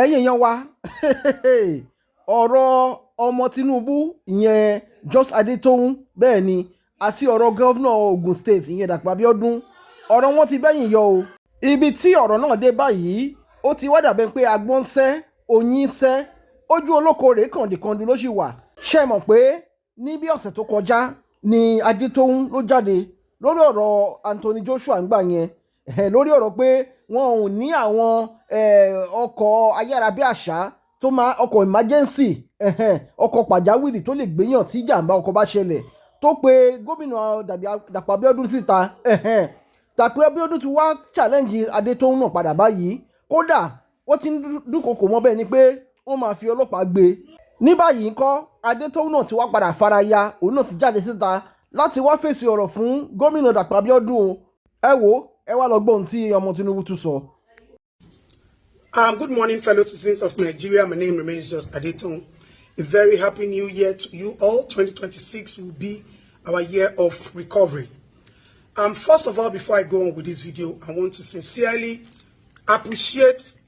ẹ̀yin èèyàn wa ọ̀rọ̀ ọmọ Tinubu ìyẹn Just Adetoun bẹ́ẹ̀ ni àti ọ̀rọ̀ gọ́vnà Ogun State ìyẹn Dapo Abiodun ọ̀rọ̀ wọn ti bẹ́yìn yọ o. Ibi tí ọ̀rọ̀ náà dé báyìí ó ti wá dàbẹ́ pé agbọ́n ń sẹ́ oyin ń sẹ́ ojú olóko rèé kàndìkàndì ló sì wà. Ṣé ẹ mọ̀ pé ní bí ọ̀sẹ̀ tó kọjá ni Adetoun ló jáde lórí ọ̀rọ̀ Anthony Joshua ń gbà yẹn lórí ọ̀rọ̀ pé wọn ò ní àwọn ọkọ̀ ayárabíàṣá tó máa ọkọ̀ emergency ọkọ̀ pàjáwìrì tó lè gbéyàn tí ìjàmbá ọkọ̀ bá ṣẹlẹ̀ tó pe gómìnà Dapo Abiodun síta. Dapo Abiodun ti wá challenge Adetoun náà padà báyìí, kódà ó ti ń dúnkokò mọ́ bẹ́ẹ̀ ni pé wọ́n máa fi ọlọ́pàá gbé. Ní báyìí ńkọ́ Adetoun náà ti wá padà faraya, òun náà ti jáde síta láti wá fèsì ọ̀rọ̀ fún gómìnà Dapo Abiodun o. Ẹ wò ẹ wá lọ gbọ́ ohun tí ọmọ Tinubu tún sọ. Good morning, fellow citizens of Nigeria. My name remains Just Adetoun. A very happy new year to you all. 2026 will be our year of recovery. First of all, before I go on with this video, I want to sincerely appreciate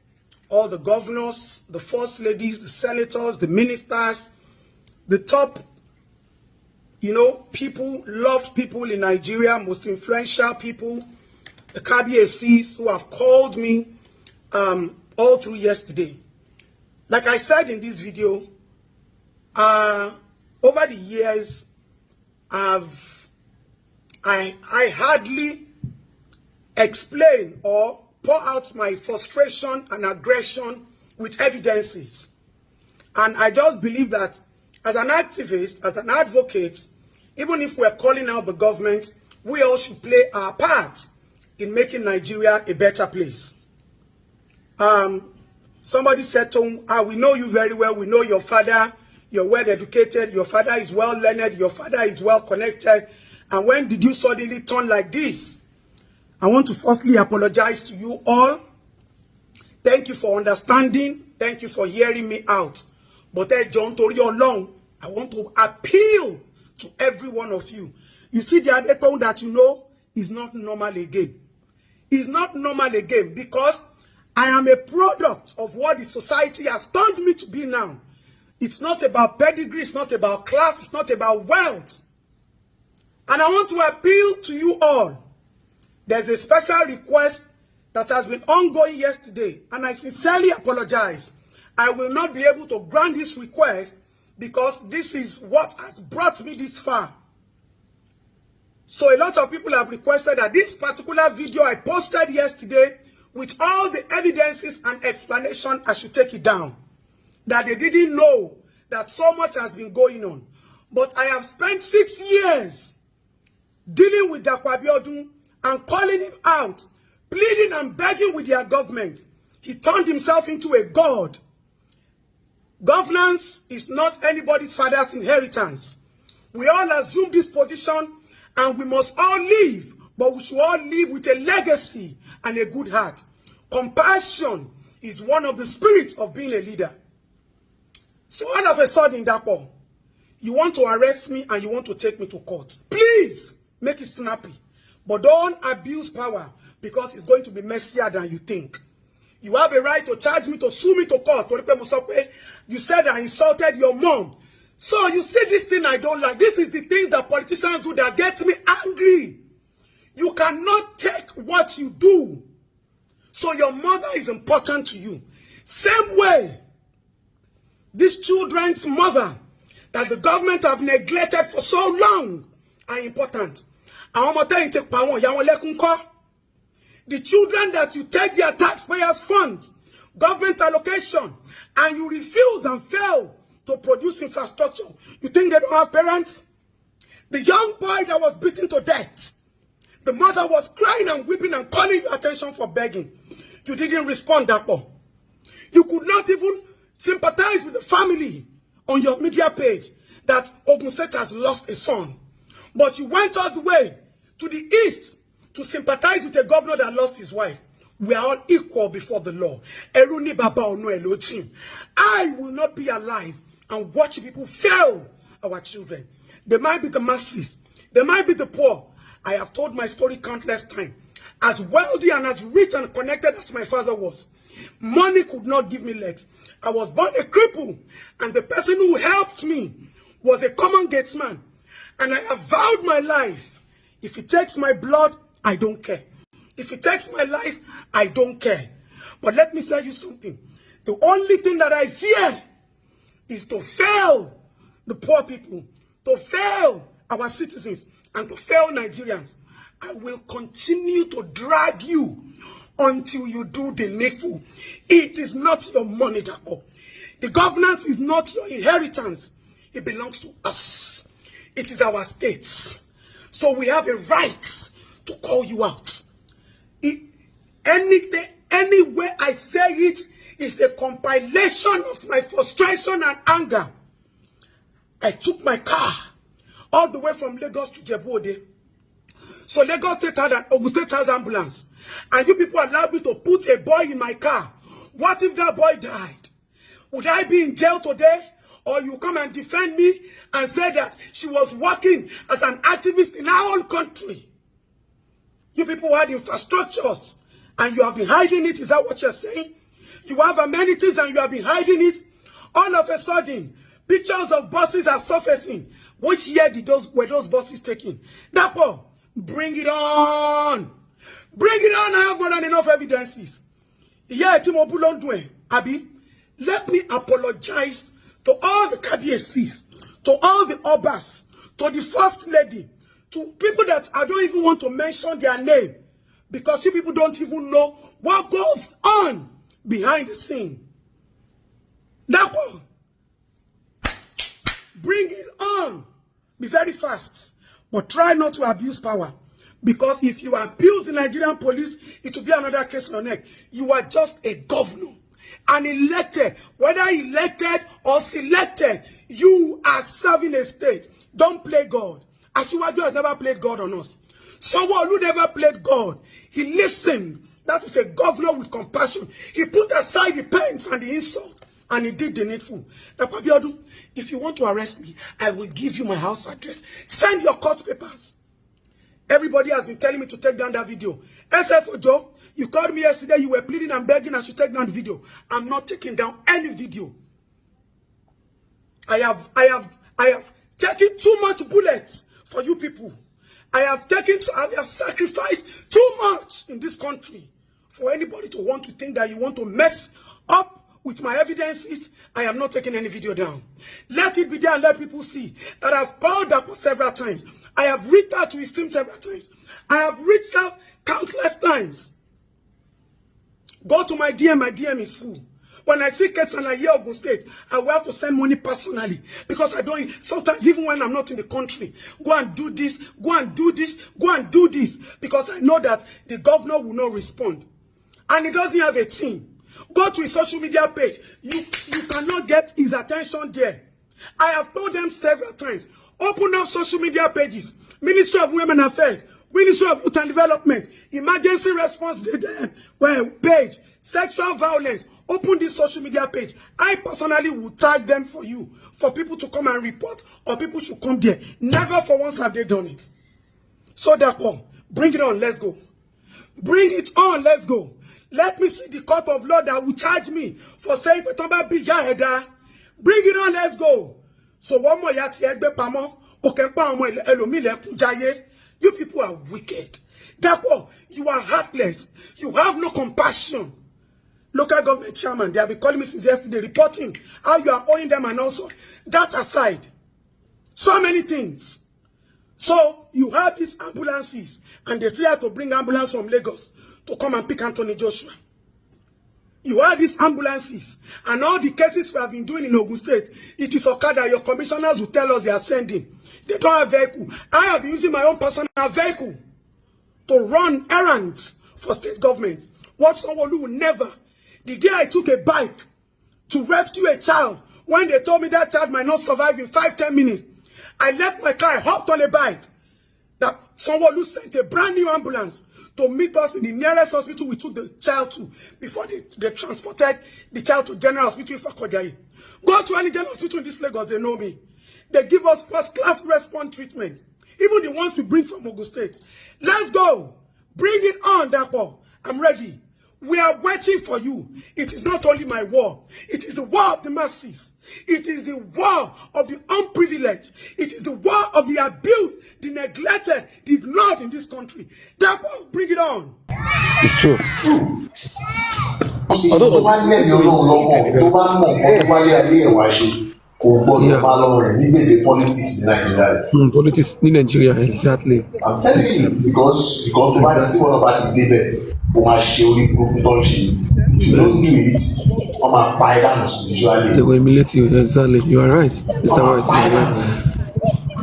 all the governors, the first ladies, the senators, the ministers, the top, people, loved people in Nigeria, most influential people, the KBACs who have called me all through yesterday. Like I said in this video, over the years, I hardly explain or pour out my frustration and aggression with evidences. And I just believe that as an activist, as an advocate, even if we're calling out the government, we all should play our part in making Nigeria a better place. Somebody said to him, we know you very well. We know your father. You're well educated. Your father is well learned. Your father is well connected. And when did you suddenly turn like this? I want to firstly apologize to you all. Thank you for understanding. Thank you for hearing me out. But John Tori Long, I want to appeal to every one of you. You see, the Adetoun that you know is not normal again. It's not normal again because I am a product of what the society has turned me to be now. It's not about pedigree, it's not about class, it's not about wealth. And I want to appeal to you all. There's a special request that has been ongoing yesterday, and I sincerely apologize. I will not be able to grant this request because this is what has brought me this far. So a lot of people have requested that this particular video I posted yesterday with all the evidences and explanation, I should take it down. That they didn't know that so much has been going on. But I have spent 6 years dealing with Dapo Abiodun and calling him out, pleading and begging with their government. He turned himself into a god. Governance is not anybody's father's inheritance. We all assume this position and we must all live, but we should all live with a legacy and a good heart. Compassion is one of the spirits of being a leader. So all of a sudden, Dapo, you want to arrest me and you want to take me to court. Please make it snappy. But don't abuse power because it's going to be messier than you think. You have a right to charge me, to sue me to court. You said I insulted your mom. So you see this thing I don't like. This is the things that politicians do that get me angry. You cannot take what you do. So your mother is important to you. Same way, these children's mother that the government have neglected for so long are important. The children that you take their taxpayers' funds, government allocation, and you refuse and fail to produce infrastructure. You think they don't have parents? The young boy that was beaten to death, the mother was crying and weeping and calling your attention for begging. You didn't respond, Dapo. You could not even sympathize with the family on your media page that Ogun State has lost a son. But you went all the way to the east to sympathize with a governor that lost his wife. We are all equal before the law. Eruni Baba Ono Elohim. I will not be alive and watch people fail our children. They might be the masses. They might be the poor. I have told my story countless times. As wealthy and as rich and connected as my father was, Money could not give me legs. I was born a cripple, and the person who helped me was a common gatesman. And I have vowed my life. If it takes my blood, I don't care. If it takes my life, I don't care. But let me tell you something. The only thing that I fear is to fail the poor people, to fail our citizens, and to fail Nigerians. I will continue to drag you until you do the needful. It is not your money, Dapo. The governance is not your inheritance. It belongs to us. It is our states. So we have a right to call you out. Any way I say it is a compilation of my frustration and anger. I took my car all the way from Lagos to Djibouti. So Lagos State had an Ogun State has ambulance. And you people allowed me to put a boy in my car. What if that boy died? Would I be in jail today? Or you come and defend me and say that she was working as an activist in our own country? You people had infrastructures and you have been hiding it. Is that what you're saying? You have amenities and you have been hiding it. All of a sudden, pictures of buses are surfacing. Which year were those buses taken? Dapo, bring it on. Bring it on. I have more than enough evidences. Yeah, Abi, let me apologize to all the KBSCs, to all the Obas, to the First Lady, to people that I don't even want to mention their name, because you people don't even know what goes on behind the scene. Dapo, bring it on. Be very fast, but try not to abuse power. Because if you abuse the Nigerian police, it will be another case on your neck. You are just a governor. And elected, whether elected or selected, you are serving a state. Don't play God. Asiwaju has never played God on us. Someone who never played God, he listened. That is a governor with compassion. He put aside the pains and the insult, and he did the needful. Dapo Abiodun, if you want to arrest me, I will give you my house address. Send your court papers. Everybody has been telling me to take down that video. SF Ojo, you called me yesterday, you were pleading and begging I should take down the video. I'm not taking down any video. I have taken too much bullets for you people. I have sacrificed too much in this country for anybody to want to think that you want to mess up with my evidences. I am not taking any video down. Let it be there and let people see that I've called Dapo several times. I have reached out to his team several times. I have reached out countless times. Go to my DM is full. When I see case and I hear Ogun State, I will have to send money personally. Because I don't, sometimes even when I'm not in the country, go and do this, go and do this, go and do this. Because I know that the governor will not respond. And he doesn't have a team. Go to his social media page. You cannot get his attention there. I have told them several times. Open up social media pages. Ministry of Women Affairs, Ministry of Youth and Development, Emergency Response page, Sexual Violence. Open this social media page. I personally will tag them for you, for people to come and report, or people should come there. Never for once have they done it. So therefore, bring it on, let's go. Bring it on, let's go. Let me see the court of law that will charge me for saying, bring it on, let's go. So one more yati Gbe Omo, you people are wicked. Therefore, you are heartless. You have no compassion. Local government chairman, they have been calling me since yesterday, reporting how you are owing them, and also that aside. So many things. So you have these ambulances, and they still have to bring ambulance from Lagos to come and pick Anthony Joshua. You have these ambulances, and all the cases we have been doing in Ogun State, it is Okada. Your commissioners will tell us they are sending. They don't have vehicle. I have been using my own personal vehicle to run errands for state government. What someone who will never. The day I took a bike to rescue a child, when they told me that child might not survive in 5-10 minutes, I left my car, I hopped on a bike. That someone who sent a brand new ambulance to meet us in the nearest hospital we took the child to before they transported the child to General Hospital in Fakojayi. Go to any general hospital in this Lagos, they know me. They give us first-class response treatment. Even the ones we bring from Ogun State. Let's go. Bring it on, Dapo. I'm ready. We are waiting for you. It is not only my war. It is the war of the masses. It is the war of the unprivileged. It is the war of the abused, the neglected, the ignored in this country. Therefore, bring it on. It's true. Politics in Nigeria, exactly. I'm telling you, because if you don't do it, they will humiliate you. Exactly. You are right, Mr. White. You are right.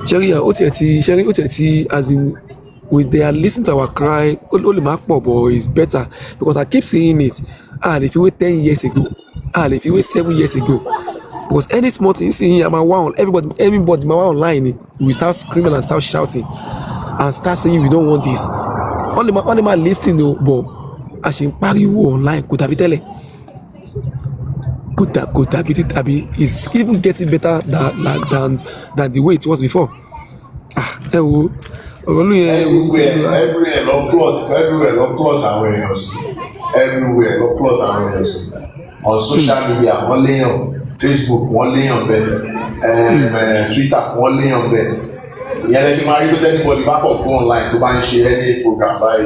Sherry, as in, with they are listening to our cry, only mark boy is better because I keep saying it. If you wait 10 years ago, if you wait 7 years ago, because any small thing saying I'm a wow, everybody my online, we start screaming and start shouting and start saying we don't want this. Only my listening though, but as in pariwo online could have tell could have it is even getting better than the way it was before. Everywhere long plot on social media, one lay on Facebook, one lay on Twitter, one lay on anybody back up online to buy share any program by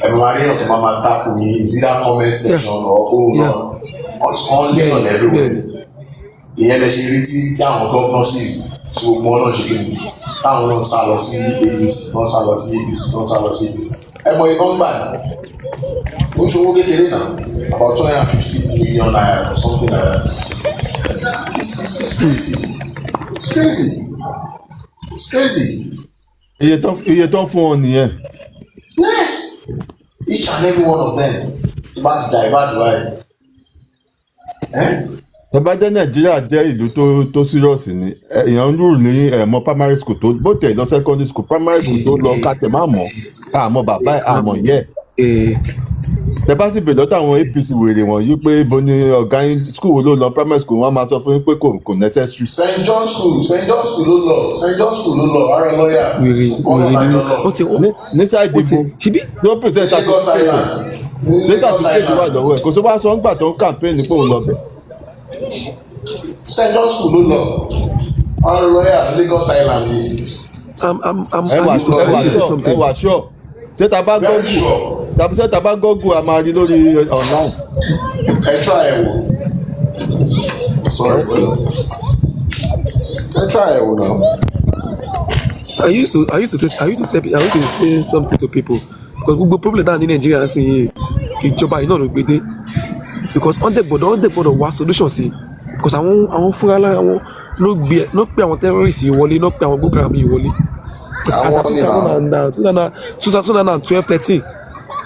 everybody on Mama Tap me, is either comment section or on everywhere. Governors so more táwọn náà sá lọ sí ABC náà sá lọ sí ABC mọ ìbọn gbà ó ṣòwò kékeré náà about 250 million naira or something like that. It's crazy. iye tó ń fún ọ nìyẹn. Yes, each and every one of them tó bá ti divert right. Tọ́bajẹ́ Nàìjíríà jẹ́ ìlú tó serious ni èèyàn ń rúrù ní ẹ̀mọ́ primary school tó bó tẹ̀ lọ secondary school primary school tó lọ ká tẹ̀ máa mọ̀ ká àmọ́ bàbá àmọ̀ yẹ. Tẹ bá sì bèèrè lọ́tọ̀ àwọn APC wèrè wọ̀nyí pé ibo ni ọ̀gá yín school wo ló lọ primary school wọ́n máa sọ fún yín pé kò necessary. St. John school ló lọ ara lọ́yà ní sáìdì ibo ló present certificate wà lọ́wọ́ ẹ̀ kò tó bá sọ ń gbà tó ń campaign pé òun lọ bẹ̀. St. John school ló lọ ara lọ́yà Lagos Island ni. ẹ wà sure ṣé ta bá gọ́gù a máa rí lórí online. ẹ try ẹ wò sorry ẹ try ẹ wò now. I used to say something to people because gbogbo problem náà ní Nàìjíríà sí ìjọba yìí náà ló gbé dé because wọ́n dẹ̀ gbọ́dọ̀ wá solution sí because àwọn fúnra lára wọn ló pe àwọn terrorists yìí wọlé ló pe àwọn Boko Haram yìí wọlé. As of 2012-13,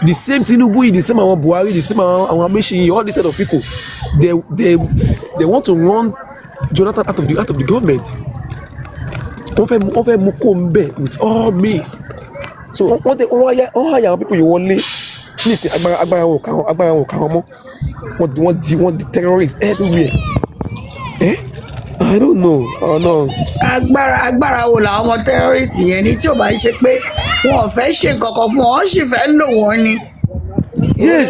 the same Tinubu, the same àwọn Buhari, the same àwọn Amechi, all these set of people, they want to run Jonathan out of the government. Wọ́n fẹ́ mú kó ń bẹ̀ with all means. So wọ́n hire àwọn people yìí wọlé ní ìsìn agbára wọn ò ká wọn mọ́. Wọ́n di terrorists everywhere. I don't know. Agbára wo làwọn ọmọ terrorists yẹn ni tí ò bá ń ṣe pé wọn ò fẹ́ ṣe nǹkan kan fún wọn sì fẹ́ lò wọ́n ni. Yes,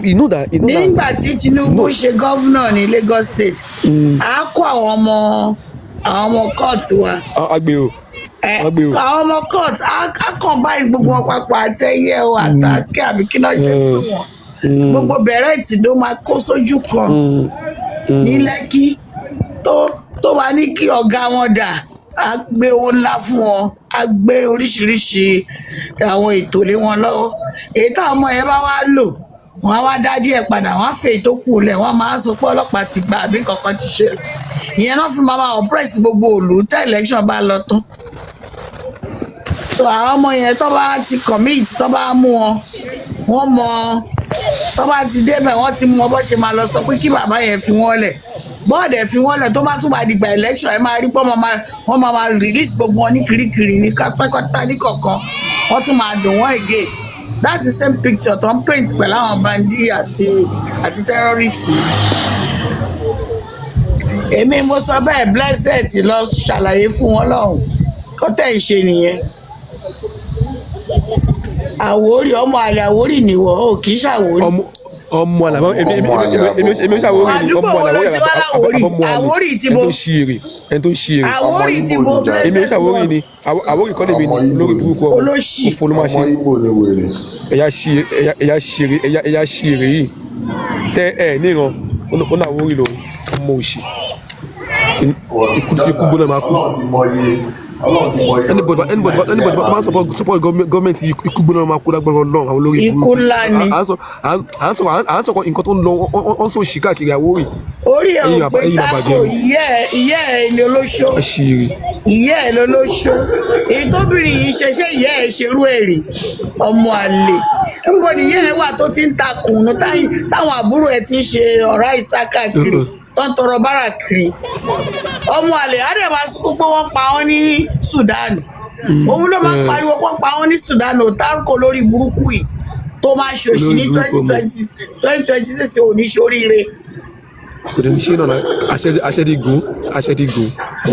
you know that. Nígbà tí Tinubu ṣe gọ́vnọ̀ ní Lagos State, a kó àwọn ọmọ court wa. Agbe o. Àwọn ọmọ court a kàn báyìí gbogbo wọn papọ̀ àtẹ̀yẹ o àtàkẹ́ àbí kí náà ṣe pé wọn. Gbogbo bẹ̀rẹ̀tì ló máa kó sójú kan ní Lẹ́kì tó bá ní kí ọ̀gá wọn dà á gbé owó ńlá fún wọn á gbé oríṣiríṣi àwọn ètò lé wọn lọ́wọ́ èyí táwọn ọmọ yẹn bá wá lò wọn á wá dá díẹ̀ padà wọn á fẹ́ ètò kù lẹ̀ wọn máa sọ pé ọlọ́pàá ti gbà àbí kankan ti ṣe ìyẹn náà fi máa oppress gbogbo òlù tá election bá lọ tán tó àwọn ọmọ yẹn tó bá ti commit tó bá mú wọn mọ tó bá ti débẹ̀ wọ́n ti mọ bó ṣe máa lọ sọ pé kí bàbá yẹn fi wọ́n lẹ̀ bọ́ọ̀dẹ̀ fi wọ́n lẹ̀ tó bá tún bá dìgbà election ẹ máa rí pé wọ́n máa release gbogbo wọn ní kirikiri ní pátápátá ní kọ̀ọ̀kan wọ́n tún máa dùn wọ́n again that's the same picture tó ń paint pẹ̀lú àwọn bandi àti terrorist. Èmi mo sọ bẹ́ẹ̀ blessed lọ ṣàlàyé fún wọn lọ́hùn kó tẹ̀ ń ṣe nìyẹn. Àwórì ọmọ àlè Àwórì nìwọ ò kì í ṣàwórì. Ọmọ àlè èmi ṣàwórì ni àdúgbò wo ló ti wá láwórì Àwórì ti bo ẹni tó ń ṣe èrè Àwórì ti bo bẹ́ẹ̀ èmi ṣàwórì ni Àwórì kọ́ lèmi ni lórí burúkú olóṣì ọmọ Ìgbò ni wèrè. ẹ̀yà ṣe èrè yìí tẹ ẹ níran ó náà Àwórì lòun ọmọ òṣì ikú gbọ́dọ̀ máa kú. Anybody tó máa support government ikú gbọ́dọ̀ máa kú lágbára Ọlọ́run àwọn olórí ikú ńlá ni. à ń sọ̀rọ̀ nǹkan tó ń lọ wọ́n sọ òṣì káàkiri Àwórì. Orí ẹ̀ ò pé tako ìyá ẹ̀ ni olóṣó ìyá ẹ̀ lolóṣó èyí tóbìnrin yìí ṣe ìyá ẹ̀ ṣerú èrè ọmọ àlè níbo ni ìyá ẹ̀ wà tó ti ń takùn táwọn àbúrò ẹ̀ ti ń ṣe ọ̀rá ìsáká kiri tó ń tọrọ bárà kiri ọmọ àlè àdè máa sọ pé wọ́n pa wọ́n ní Sudan òun ló máa ń pariwo wọ́n pa wọ́n ní Sudan ò tárùkọ lórí burúkú yìí tó máa ṣòṣì ní 2026 òní ṣoríire. Kò dẹ̀ ní ṣe náà aṣẹ́dígún.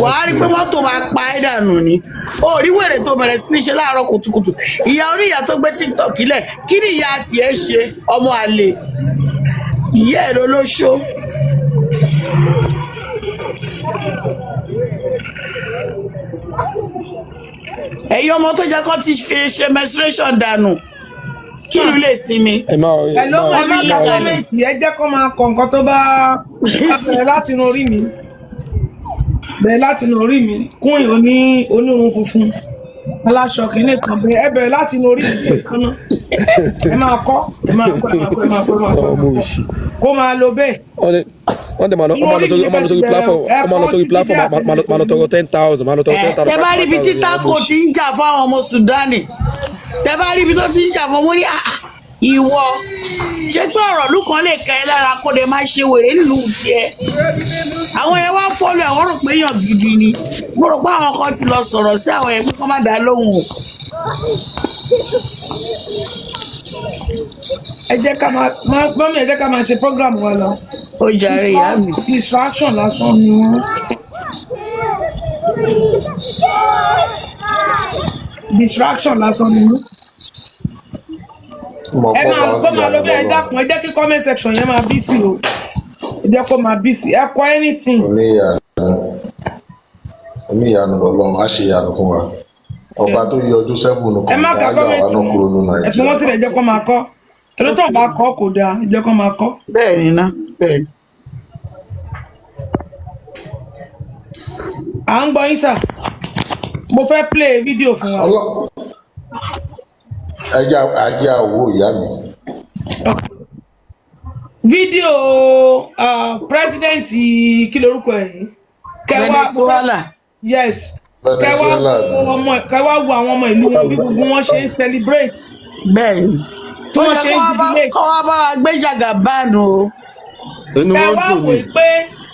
Wàá rí pé mọ́tò máa pa ẹ́ dànù ni ó rí wèrè tó bẹ̀rẹ̀ sí ní ṣe láàárọ̀ kùtùkùtù ìyá oníyà tó gbé TikTok lẹ̀ kí ni ìyá tiẹ̀ ṣe ọmọ àlè ìyá ẹ̀ lolóṣó. Ẹ̀yin ọmọ tó jẹ́ kó ti fi ṣe menstruation dànù kí ló lè sinmi. ẹ má kọ́mẹ́ǹtì ẹ jẹ́ kó máa kọ nǹkan tó bá bẹ̀rẹ̀ láti inú orí mi kún ìhò ní onírun funfun aláṣọ kìíní kan ẹ bẹ̀rẹ̀ láti inú orí mi kan náà ẹ máa kọ́ kó máa lo bẹ́ẹ̀. wọ́n dẹ̀ máa lọ sórí platform máa lọ tọrọ 10,000 tẹ bá rí ibi tí Tako ti ń jà fún àwọn ọmọ Sudani tẹ bá rí ibi tó ti ń jà fún ọmọ ní ìwọ ṣé pé ọ̀rọ̀ lù kan lè kẹ́ ẹ lára kó lè máa ṣe wèrè nílùú tiẹ̀ àwọn yẹn wá fọ́lù ẹ̀ wọ́n rò pé èèyàn gidi ni mo rò pé àwọn kan ti lọ sọ̀rọ̀ sí àwọn yẹn pé kọ́ má dá lóhùn o. ẹ jẹ́ ká máa ṣe program wa lọ. Ó jàre ìyá mi. Distraction lásán ni wọ́n. Distraction lásán ni wọ́n. Ẹ máa lọ bẹ́ẹ̀ dákun ẹ jẹ́ kí comment section yẹn máa bí sí o. Ẹ jẹ́ kó máa bí sí ẹ kọ anything. Oníyanu Ọlọ́run á ṣe ìyanu fún wa. Ọba tó yọ ọdún sẹ́fún nù ẹ má ka comment ẹ fi wọ́n sílẹ̀ ẹ jẹ́ kó máa kọ́. Ẹni tó bá kọ́ kò dáa ẹ jẹ́ kó máa kọ́. Bẹ́ẹ̀ ni ná bẹ́ẹ̀ ni. À ń gbọ́ yín sà. Mo fẹ́ play fídíò fún wa. Ajá owó ìyá mi. Fídíò president kí lorúkọ ẹ̀ yìí. Venezuela. Yes. Kẹwàá wo àwọn ọmọ ìlú wọn bí gbogbo wọn ṣe ń celebrate. Bẹ́ẹ̀ni. Tí wọ́n ṣe ń jubilate. Kọ́ wá bá wa gbé Jagaban o. Kẹwàá wò pé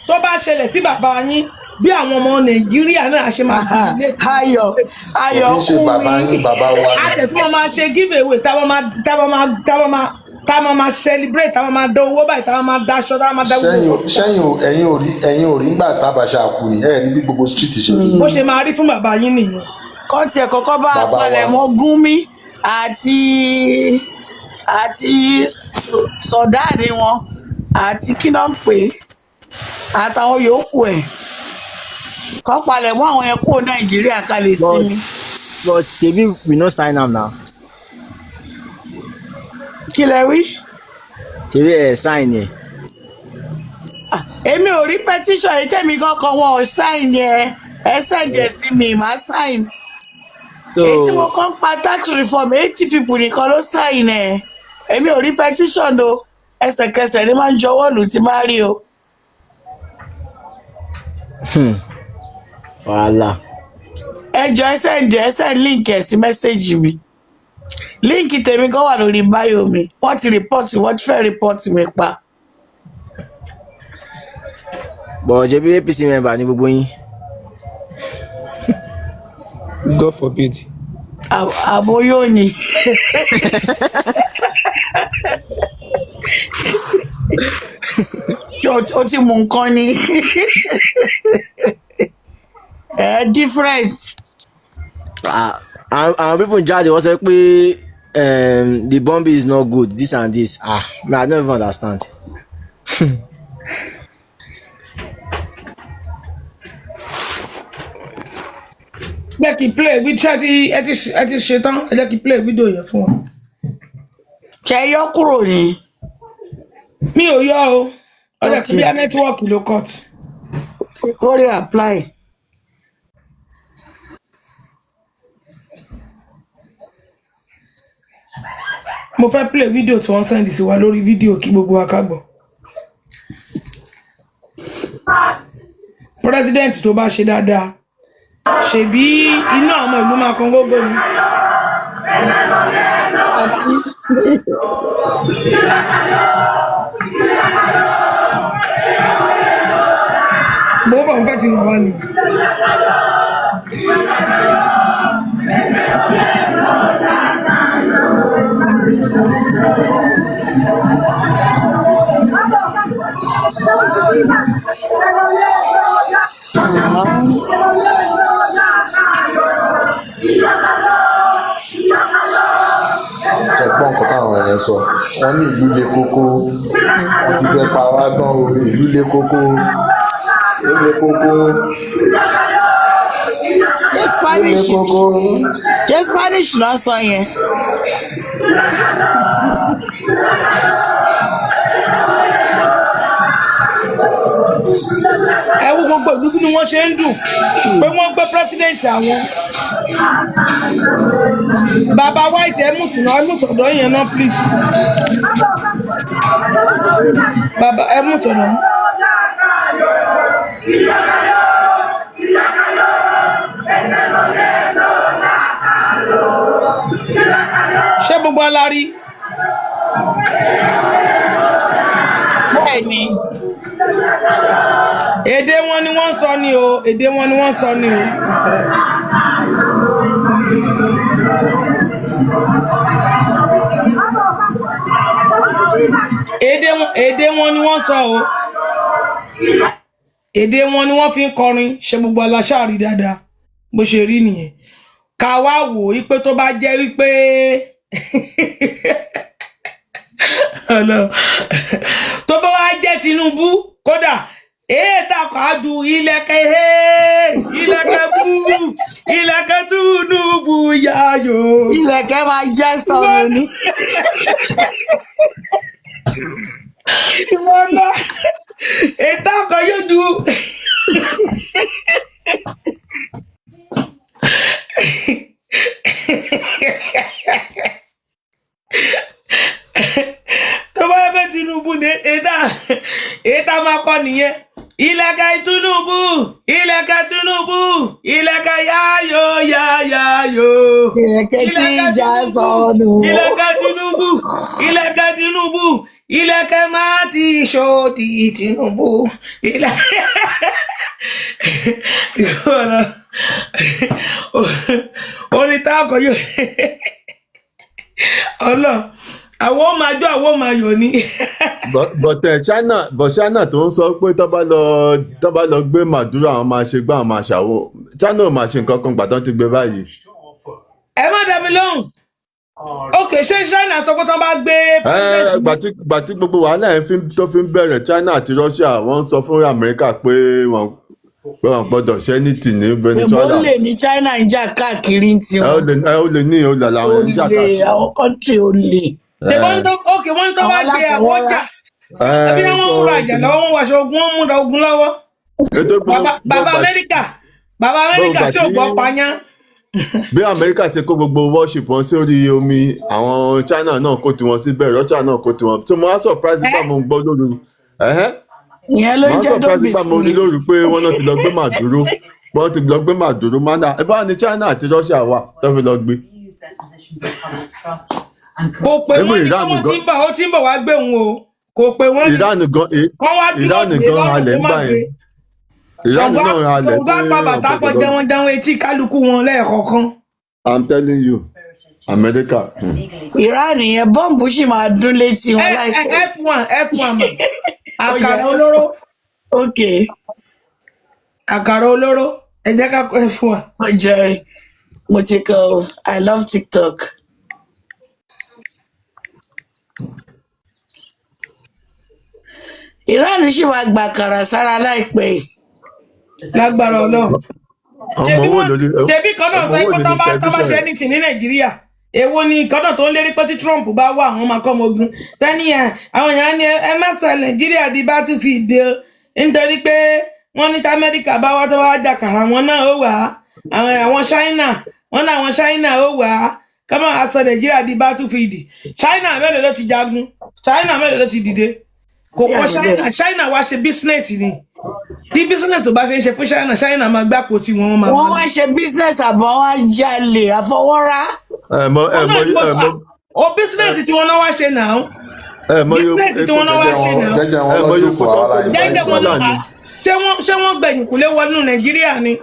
tó bá ṣẹlẹ̀ sí bàbá yín bí àwọn ọmọ Nàìjíríà náà ṣe máa jubilate. Ayọ̀ kún mi. Àtẹ̀tún wọn máa ṣe give away táwọn máa celebrate táwọn máa dán owó báyìí táwọn máa daṣọ táwọn máa dá gbogbo. ẹ̀yin ò rí ńgbà tábàṣà kù ní ẹ̀ ní bí gbogbo street ṣe rí. Bó ṣe máa rí fún bàbá yín nìyẹn. Kọ́ tiẹ̀ kọ́kọ́ bá palẹ̀ mọ́ Gúnmi àti sọ̀dáàdì wọn àti kí náà ń pè àtàwọn yòókù ẹ̀ kọ́ palẹ̀ mọ́ àwọn yẹn kó Nàìjíríà ká lè sinmi. But ṣebí we no sign am now. Kí lẹ wí? Ṣebí ẹ sign yẹn. Èmi ò rí petition yìí tẹ̀mí kankan wọn ò sign yẹn ẹ sẹ̀jẹ̀ sí mi màá sign. Èyí tí mo kàn pa tax reform 80 people nìkan ló sign ẹ̀ èmi ò rí petition o ẹsẹ̀kẹsẹ̀ ni máa ń jọwọ́ lù tí máa rí o. Wàhálà. Ẹjọ́ ẹsẹ̀ link ẹ̀ sí mẹ́sẹ̀gì mi líǹkì tèmi kan wà lórí báyò mi wọ́n ti fẹ́ rìpọ́tì mi pa. Bọ̀ jẹ́ bí APC member ní gbogbo yín. God forbid. Àbò yóò ní. O ti mú nǹkan ni. Different. Àwọn pípọ̀ jáde wọ́n sọ pé the bomb is not good, this and this. Man, I don't even understand. Jẹ́ kí play with ẹ ti ṣetán ẹ jẹ́ kí play video yẹn fún wọn. Ṣé yọ kúrò ni? Mi ò yọ o, ọjọ́ kí bí a network ló cut. Kórè apply. Mo fẹ́ play video tí wọ́n send sí wa lórí video kí gbogbo wa ká gbọ́. President tó bá ṣe dáadáa ṣebí inú àwọn ìlú máa kan gógó ni. Àti bó bá ń fẹ́ fi hàn wá ni. ṣẹ̀gbọ́n nǹkan táwọn èèyàn sọ wọ́n ní ìlú le kókó wọ́n ti fẹ́ pa wá gan o ìlú le kókó ó le kókó ó le kókó. jẹ́ Spanish lọ sọ yẹn. Ẹ wo gbogbo ìlú bí wọ́n ṣe ń dùn pé wọ́n gbé president àwọn. Bàbá White ẹ mú tọ̀dọ̀ yẹn náà please. Bàbá ẹ mú tọ̀dọ̀. Ṣé gbogbo alárí? Bẹ́ẹ̀ni. Èdè wọn ni wọ́n sọ ni o, èdè wọn ni wọ́n sọ ni o. Èdè wọn ni wọ́n sọ o. Èdè wọn ni wọ́n fi ń kọrin, ṣe gbogbo aláṣàrí dáadáa bó ṣe rí nìyẹn. Ká wá wò wípé tó bá jẹ́ wípé tó bá wá jẹ́ Tinubu kódà takadu ilẹ̀kẹ̀ Tinubu yayo. Ilẹ̀kẹ̀ máa jẹ́ sọ̀rọ̀ ni. Ìmọ̀lá takọ̀ yóò du. Tó bá yẹ fẹ́ Tinubu ní ètà máa kọ́ nìyẹn. Ilẹ̀kẹ̀ Tinubu ilẹ̀kẹ̀ yayo. Ilẹ̀kẹ̀ tí ìjà sọnù. Ilẹ̀kẹ̀ Tinubu ilẹ̀kẹ̀ máa ti ṣòdì Tinubu. Orí táàkọ̀ yóò ọlọ́ àwọn máa jó àwọn máa yọ̀ ni. but China tó ń sọ pé tó bá lọ gbé Maduro àwọn máa ṣe gbá àwọn máa ṣàwọ China ò máa ṣe nǹkan kan gbà tán ti gbé báyìí. Ẹ má dá mi lóhùn. Ok, ṣé China sọ pé tó bá gbé. Gbà tí gbogbo wàhálà yẹn tó fi ń bẹ̀rẹ̀ China àti Russia wọ́n ń sọ fún Amẹ́ríkà pé wọ́n gbọ́dọ̀ ṣe anything ní Venezuela. Èbó lè ní China ń jà káàkiri ń tiwọn. Ẹ ó lè ní olè làwọn ń jà káàkiri. Àwọn kọ́ńtì ó lè. Wọ́n tó bá gbé àwọn ọjà. Ẹbí náà wọ́n ń ra ìjà lọ́wọ́, wọ́n wàṣọ ogun, wọ́n múra ogun lọ́wọ́. Bàbá Amẹ́ríkà tí ò gbọ́ panyá. Bí Amẹ́ríkà ṣe kó gbogbo worship wọn sórí omi, àwọn China náà kó tiwọn síbẹ̀, Russia náà kó tiwọn. So mo wá surprise bá mo gbọ́ lóru. Ìyẹn ló jẹ́ dóbi sí. Mo ní lórí pé wọ́n náà ti lọ gbé Maduro máa dà ẹ bá ní China àti Russia wà tó fi lọ gbé. Kò pé wọ́n ní wọ́n ti ń bọ̀ wá gbé òun o. Kò pé wọ́n ní Ìránù gan halẹ̀ ń bá yẹn. Ìránù náà halẹ̀ pé ọ̀gbọ́n bàtà pọ̀ jẹun etí kálukú wọn lẹ́ẹ̀kọ̀ọ̀kan. I'm telling you, America. Iran yẹn bọ́ǹbù sì máa dún létí wọn láìpẹ́. F1 mà. Àkàrà olóró. Ok. Àkàrà olóró. Ẹ jẹ́ ká kọ́ F1. Jerry, mo ti kọ I love TikTok. Iran ṣì máa gbà kàrà sára láìpẹ́ yìí. lágbára Ọlọ́run. ọmọ Ṣebí kan náà sọ pé tán bá ṣe anything ní Nàìjíríà èwo ni kan náà tó ń lérí pé tí Trump bá wà àwọn máa kọ́ ọmọ ogun tẹ́ni àwọn èèyàn ní ẹ má sọ Nàìjíríà di battlefield o nítorí pé wọ́n ní tí Amẹ́ríkà bá wá tó bá jà kàrà wọn náà ó wà á àwọn China wọ́n náà àwọn China ó wà á ká má sọ Nàìjíríà di battlefield. China mélòó ló ti jagun, China mélòó ló ti dìde, kò kọ́ China wá ṣe business ni. Tí business ò bá ṣe ń ṣe fún China máa gbáko tí wọ́n máa. Wọ́n wá ṣe business àbọ̀ wá jalè àfọwọ́rá. O business tí wọ́n náà wá ṣe náà. Business tí wọ́n náà wá ṣe náà. Jẹ́jẹ́ wọn náà ṣé wọ́n gbẹ̀yìn kò lè wọnú Nàìjíríà ni.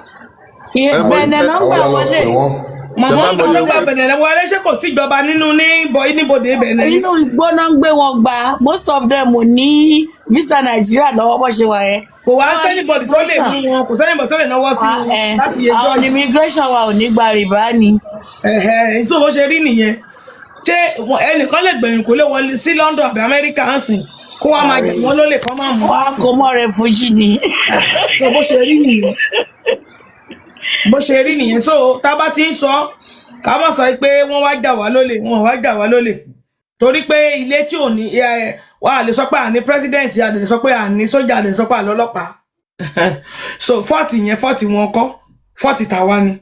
Bẹ̀nẹ̀ náà gbà wọlé. Mọ̀mọ́ ń sọ pé Bẹ̀nẹ̀ wọlé ṣé kò sí ìjọba níbodè Bẹ̀nẹ̀. Inú igbó náà ń gbé wọn gbà, most of them ò ní visa Nàìjíríà lọ́wọ́ bó ṣe wà yẹn. Kò wá sẹ́nìbọ̀dì tó lè mú wọn, kò sẹ́nìbọ̀dì tó lè náwó sí wọn láti yẹjọ́. Àwọn immigration wa ò ní gba rìbá ni. Ìṣó bó ṣe rí nìyẹn. Ṣé ẹnìkan lè gbẹ̀yìn kó lè wọlé sí London àbí Amẹ́ríkà ń sìn kó wá máa jẹ wọn lólè kán máa mú. Wọ́n á kó mọ́ refugee ni. Bó ṣe rí nìyẹn. Bó ṣe rí nìyẹn. So tá a bá ti ń sọ ká má sọ pé wọ́n wá jà wá lólè, wọ́n wá jà wá lólè. Torí pé ilé tí ò ní wà lè sọ pé àní president a lè sọ pé àní sójà a lè sọ pé àní ọlọ́pàá. So 40 yẹn 40 wọn kọ́ 40 tàwa ni.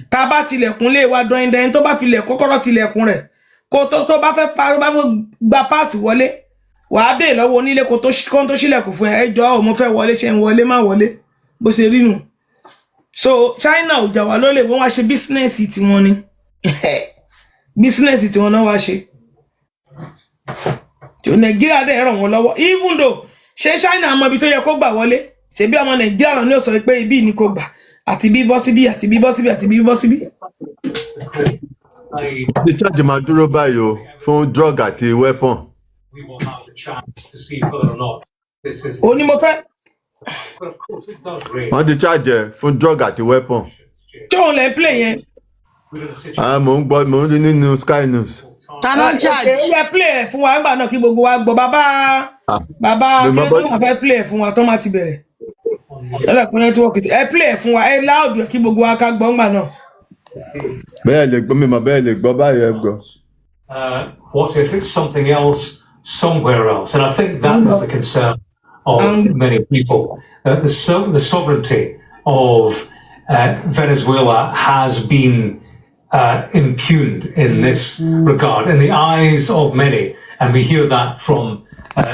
Tá bá tilẹ̀kùn lé wa dọ́yìndẹ́yìn tó bá filẹ̀ kọ́kọ́rọ́ tilẹ̀kùn rẹ̀ kó tó bá fẹ́ gba páàsì wọlé wà á bèè lọ́wọ́ onílé kó tó ṣílẹ̀kùn fún ẹ jọ̀ọ́ mo fẹ́ wọlé ṣe ń wọlé má wọlé bó ṣe rí nù. So China ò jà wá lólè wọ́n wá ṣe bísínẹ́sì tiwọn ni. Bísínẹ́sì tiwọn náà wá ṣe. Nàìjíríà dẹ̀ ràn wọ́n lọ́wọ́ even though ṣé China mọ ibi tó yẹ kó gbà wọlé ṣe bí ọmọ Nàìjíríà ní ó sọ pé ibi ni kò gbà àti bí bọ́ síbí àti bí bọ́ síbí àti bí bọ́ síbí. The charge máa dúró báyìí o fún drug àti weapon. Ó ní mo fẹ́. Wọ́n ti charge fún drug àti weapon. Ṣé òun lè play yẹn? Mò ń rí nínú Sky News. Tano charge. Ó yẹ play ẹ̀ fún wa nígbà náà kí gbogbo wa gbọ́ bàbá kí ló máa fẹ́ play ẹ̀ fún wa tó máa ti bẹ̀rẹ̀. Ẹlẹ́kùn nẹ́tíwọ́ọ̀kì ẹ play ẹ̀ fún wa ẹ láòdù kí gbogbo wa ká gbọ́ ńgbà náà. Bẹ́ẹ̀ lè gbọ́ mímọ́ bẹ́ẹ̀ lè gbọ́ báyìí ẹ gbọ́. What if it's something else somewhere else? And I think that is the concern of many people. The sovereignty of Venezuela has been impugned in this regard in the eyes of many. And we hear that from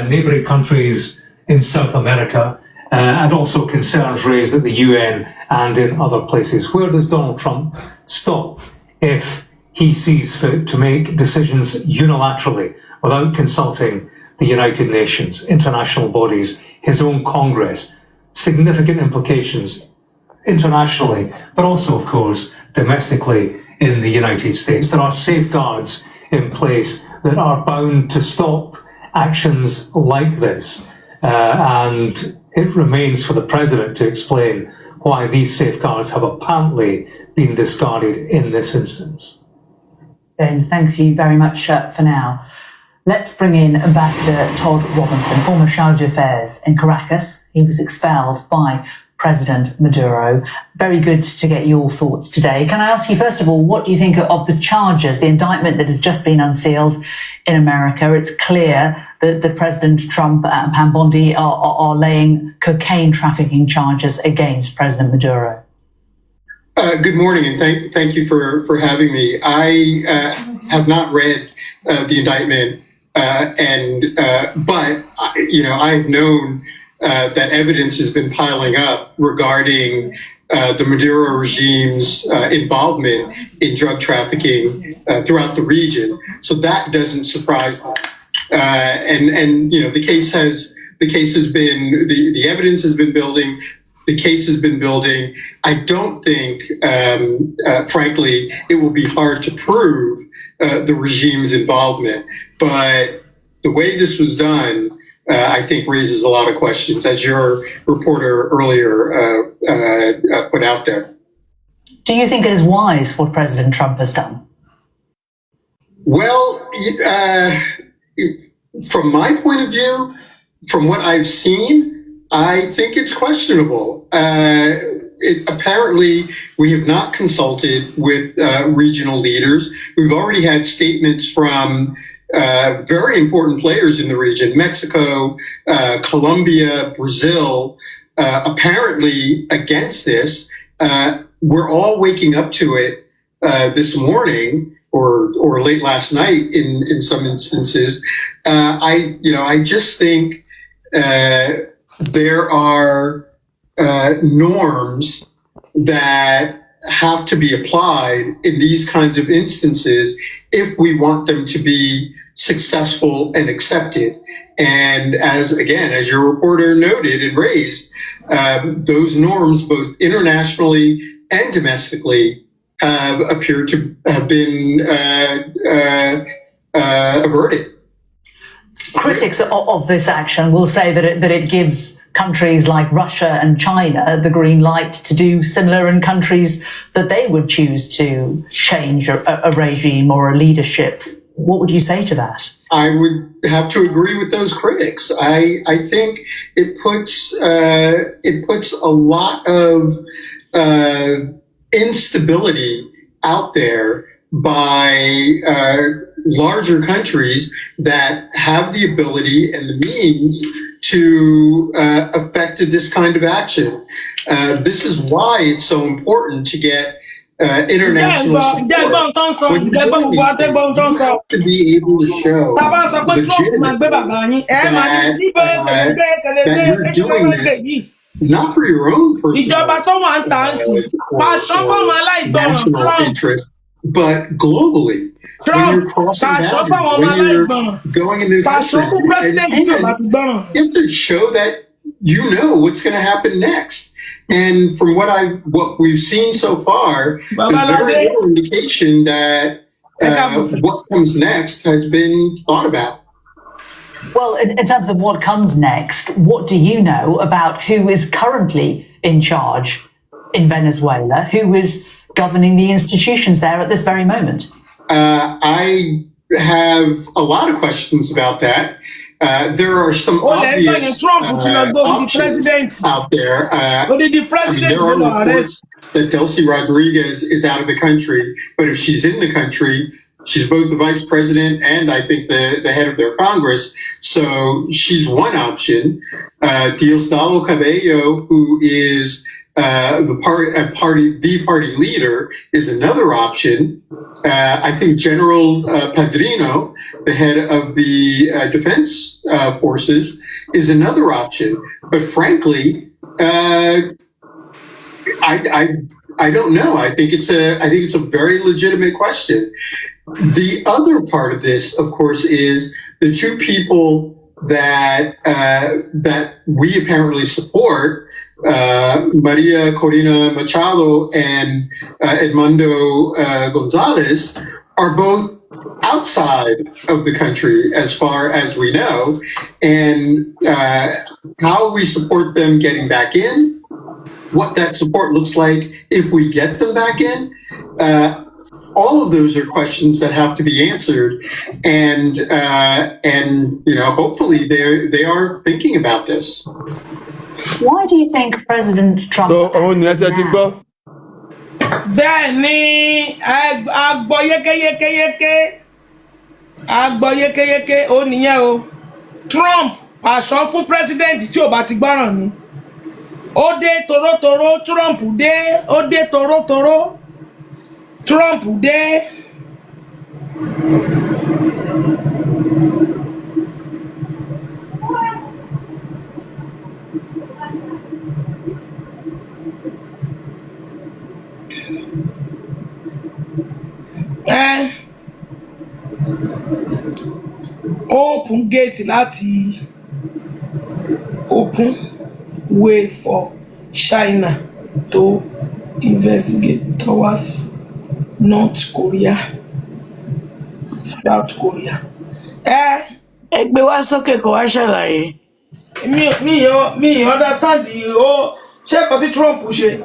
neighboring countries in South America and also concerns raised at the UN and in other places. Where does Donald Trump stop if he sees fit to make decisions unilaterally without consulting the United Nations, international bodies, his own Congress? Significant implications internationally, but also, of course, domestically in the United States. There are safeguards in place that are bound to stop actions like this. And it remains for the president to explain why these safeguards have apparently been discarded in this instance. James, thank you very much for now. Let's bring in Ambassador Todd Robinson, former Charge d'Affaires in Caracas. He was expelled by President Maduro. Very good to get your thoughts today. Can I ask you, first of all, what do you think of the charges, the indictment that has just been unsealed in America? It's clear that President Trump and Pam Bondi are laying cocaine trafficking charges against President Maduro. Good morning, and thank you for having me. I have not read the indictment, but I've known that evidence has been piling up regarding the Maduro regime's involvement in drug trafficking throughout the region. So that doesn't surprise me. And the case has been the evidence has been building. The case has been building. I don't think, frankly, it will be hard to prove the regime's involvement. But the way this was done, I think, raises a lot of questions, as your reporter earlier put out there. Do you think it is wise what President Trump has done? Well, from my point of view, from what I've seen, I think it's questionable. Apparently, we have not consulted with regional leaders. We've already had statements from very important players in the region, Mexico, Colombia, Brazil, apparently against this. We're all waking up to it this morning or late last night in some instances. I just think there are norms that have to be applied in these kinds of instances if we want them to be successful and accepted. And as your reporter noted and raised, those norms, both internationally and domestically, have appeared to have been averted. Critics of this action will say that it gives countries like Russia and China the green light to do similar in countries that they would choose to change a regime or a leadership. What would you say to that? I would have to agree with those critics. I think it puts a lot of instability out there by larger countries that have the ability and the means to affect this kind of action. This is why it's so important to get international support. When you're doing these things, you have to be able to show legitimately that you're doing this not for your own personal national interest, but globally. When you're crossing boundaries, when you're going into the country, you have to show that you know what's going to happen next. And from what we've seen so far, there's very little indication that what comes next has been thought about. Well, in terms of what comes next, what do you know about who is currently in charge in Venezuela? Who is governing the institutions there at this very moment? I have a lot of questions about that. There are some obvious options out there. There are reports that Delcy Rodriguez is out of the country, but if she's in the country, she's both the vice president and I think the head of their Congress. So she's one option. Diosdado Cabello, who is the party leader, is another option. I think General Padrino, the head of the defense forces, is another option. But frankly, I don't know. I think it's a very legitimate question. The other part of this, of course, is the two people that we apparently support, Maria Corina Machado and Edmundo Gonzalez, are both outside of the country as far as we know. And how we support them getting back in, what that support looks like if we get them back in, all of those are questions that have to be answered, and hopefully they are thinking about this. Why do you think President Trump? Bẹ́ẹ̀ni, agbọ́ yékéyéké ó nìyẹn o. Trump pàṣọ fún president tí ò bá ti gbọ́ràn ni. Ó dé torótoró, Trump dé, ó dé torótoró, Trump dé. Open gate láti open way for China to investigate towards North Korea, South Korea. Gbe wá sókè kó wá ṣàlàyé. Mi understand o ṣé kò tí Trump ṣe.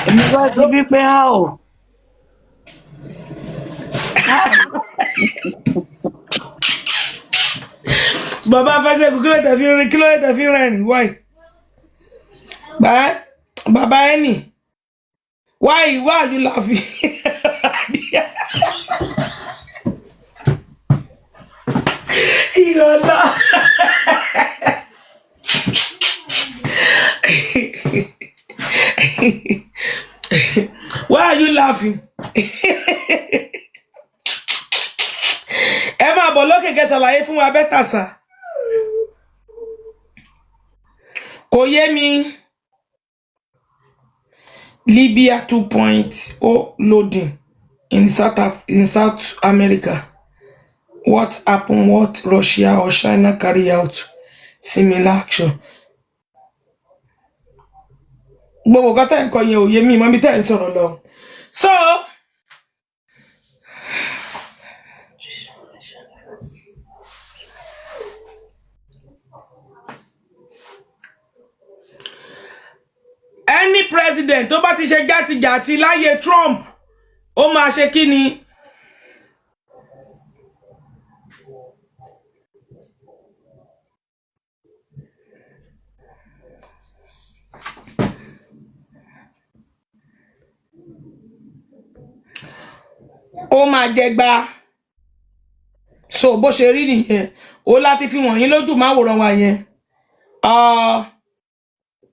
Èmi bá ti bí pé how. Baba fẹ́ ṣe kí ló tẹ̀ fi rẹ́rìn why? Baba ẹni. Why are you laughing? Iyola. Why are you laughing? Ẹ máa bọ̀ lókè kẹ́ ṣàlàyé fún wa bẹ́tà sà. Kò yé mi. Libya 2.0 loading in South America. What happened? What Russia or China carry out similar action? Gbogbo kata nǹkan yẹn ò yé mi, mo bí tẹ́ ń sọ̀rọ̀ lọ. So, any president tó bá ti ṣe jàtijàti láyé Trump, ó máa ṣe kí ni? Ó máa jẹgba. So bó ṣe rí nìyẹn, ó láti fi wọ̀nyí lójú máwòrán wa yẹn.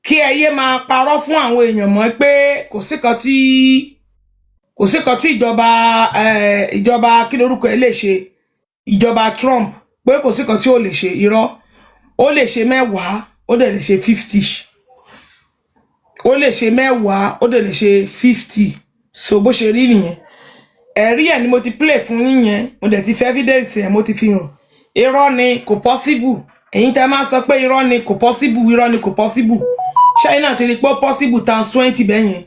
Kí ẹyẹ máa parọ́ fún àwọn èèyàn mọ́ pé kò sí kan tí ìjọba kí lórúkọ ẹ lè ṣe, ìjọba Trump pé kò sí kan tí ó lè ṣe. Irọ́, ó lè ṣe 10, ó dẹ̀ lè ṣe 50. Ó lè ṣe 10, ó dẹ̀ lè ṣe 50. So bó ṣe rí nìyẹn. Ẹ̀rí ẹ̀ ni mo ti play fún yín yẹn, mo dẹ̀ ti fi evidence ẹ̀ mo ti fi hàn. Irọ́ ni kò possible. Ẹ̀yin tẹ́ máa sọ pé irọ́ ni kò possible, irọ́ ni kò possible. China ti rí pé ó possible times 20 bẹ́yẹn.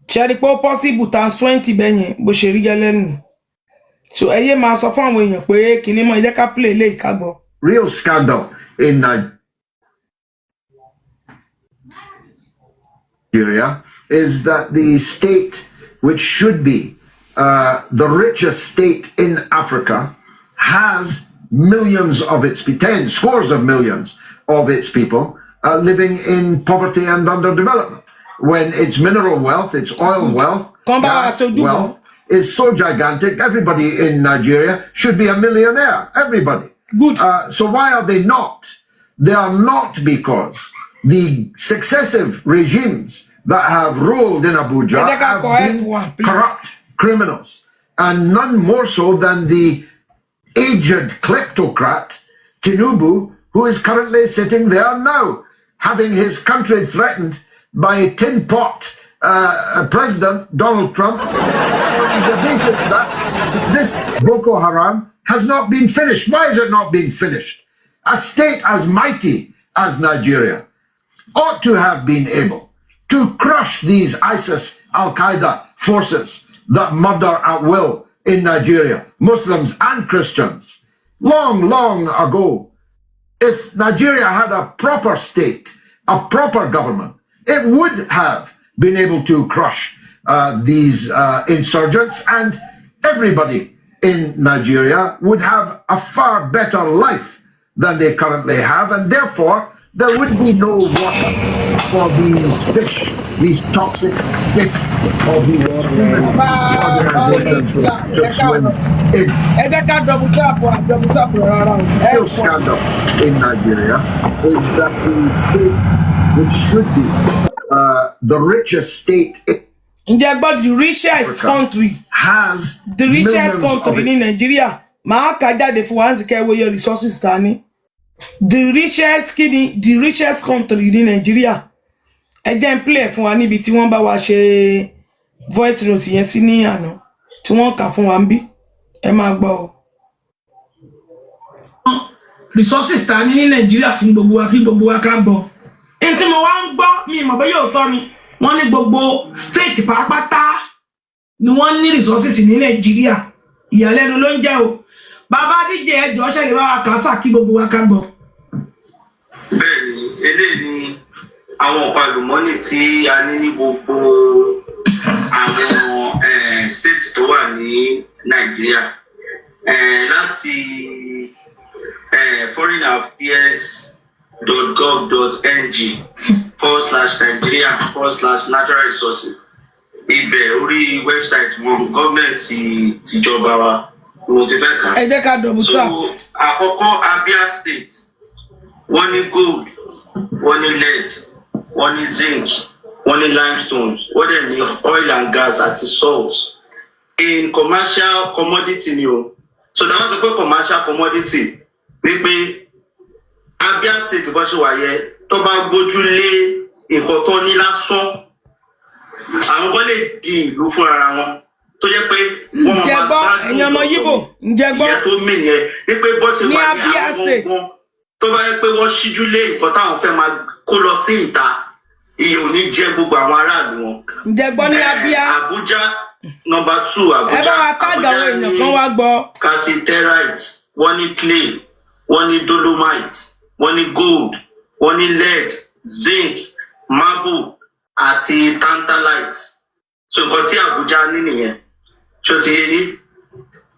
Ṣé rí pé ó possible times 20 bẹ́yẹn bó ṣe rí gẹ́lẹ́ nù. So ẹyẹ máa sọ fún àwọn èèyàn pé kíní mọ́ ẹ jẹ́ ká play lè ká gbọ́. Real scandal in Nigeria is that the state which should be the richest state in Africa has millions of its people, scores of millions of its people living in poverty and underdevelopment, when its mineral wealth, its oil wealth, gas wealth is so gigantic. Everybody in Nigeria should be a millionaire. Everybody. Good. So why are they not? They are not because the successive regimes that have ruled in Abuja have been corrupt criminals, and none more so than the aged kleptocrat Tinubu, who is currently sitting there now, having his country threatened by a tin pot President Donald Trump on the basis that this Boko Haram has not been finished. Why is it not being finished? A state as mighty as Nigeria ought to have been able to crush these ISIS, Al-Qaeda forces that murder at will in Nigeria, Muslims and Christians. Long, long ago, if Nigeria had a proper state, a proper government, it would have been able to crush these insurgents, and everybody in Nigeria would have a far better life than they currently have, and therefore there would be no water for these fish, these toxic fish of the organization to swim in. The real scandal in Nigeria is that the state which should be the richest state in the richest country has the richest country in Nigeria. Resources the richest country in Nigeria. Again, play fún wa níbi tí wọ́n bá wa ṣe voice note yẹn sí ní àná tí wọ́n kà fún wa nbí. Ẹ máa gbọ́ o. Resources ta ní Nigeria fún gbogbo wa kí gbogbo wa ká gbọ́. En tí mo wá ń gbọ́ mi mọ̀ bóyá òótọ́ ni. Wọ́n ní gbogbo state pàápàá ni wọ́n ní resources ní Nigeria. Ìyàlẹ́nu ló ń jẹ́ o. Bàbá DJ ẹjọ́ ṣe lè bá wa kà sá kí gbogbo wa ká gbọ́. Bẹ́ẹ̀ni, eléyìí ni àwọn ọ̀pá àlùmọ́nì tí a ní ní gbogbo àwọn states tó wà ní Nàìjíríà, láti foreignaffairs.gov.ng/Nigeria/natural resources. Ibẹ̀ orí website wọn government tìjọba wa mo ti fẹ́ kà. Ẹ jẹ́ ká double tap. So àkọ́kọ́ Abia State wọ́n ní gold, wọ́n ní lead, wọ́n ní zinc, wọ́n ní limestone, wọ́n dẹ̀ ní oil and gas àti salt in commercial commodity ni o. So that was a good commercial commodity. Wípé Abia State bó ṣe wà yẹ tó bá gbójú lé nǹkan tó ní lásán àwọn kan lè di ìlú fún ara wọn tó jẹ́ pé wọ́n máa bá ẹ̀yin ọmọ Yíbò ǹjẹ́ gbọ́ ìyẹn tó mì nìyẹn wípé bó ṣe wà ní àwọn kan tó bá yẹ pé wọ́n ṣíjú lé nǹkan táwọn fẹ́ máa kó lọ sí ìta iye ò ní jẹ́ gbogbo àwọn aráàlú wọn. ǹjẹ́ gbọ́ ní Abia. Abuja number 2 Abuja. Ẹ bá wa tágà àwọn èèyàn kan wá gbọ́. Calciterite, wọ́n ní clay, wọ́n ní dolomite, wọ́n ní gold, wọ́n ní lead, zinc, marble àti tantalite. So nǹkan tí Abuja ní nìyẹn. Ṣó ti yé yín?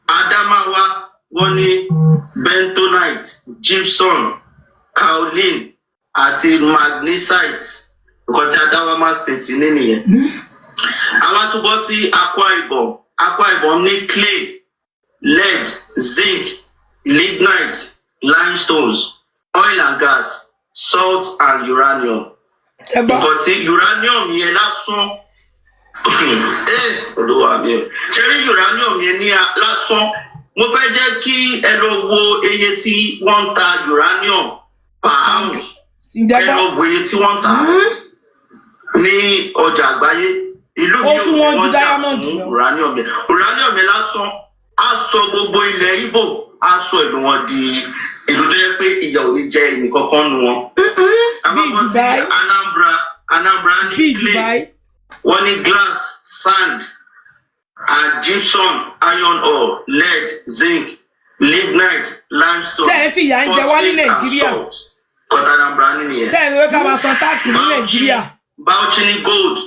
Adamawa wọ́n ní bentonite, gypsum, kaolin àti magnesite. Nǹkan tí Adamawa state ní nìyẹn. Àwọn àtúbọ̀ sí Akwa Ibom ní clay, lead, zinc, lignite, limestones, oil and gas, salt and uranium. Nǹkan tí uranium yẹn lásán olúwa mi o ṣe rí uranium yẹn ní lásán mo fẹ́ jẹ́ kí ẹ lọ wo iye tí wọ́n ń ta uranium per ounce ẹ lọ wo iye tí wọ́n ń ta ní ọjà àgbáyé ìlú mi ò ní wọ́n jà fún uranium yẹn lásán á sọ gbogbo ilẹ̀ Ìgbò á sọ ìlú wọn di ìlú tó yẹ pé ìyà ò ní jẹ ẹnìkankan nu wọn. Àbábọ̀ sí Anambra ní clay, wọ́n ní glass, sand, and gypsum, iron ore, lead, zinc, lignite, limestone, phosphate and salt. Kọ́tà Anambra ní nìyẹn. Tẹ́ ìwé ká máa san táàkì ní Nàìjíríà. Bauchi ní gold,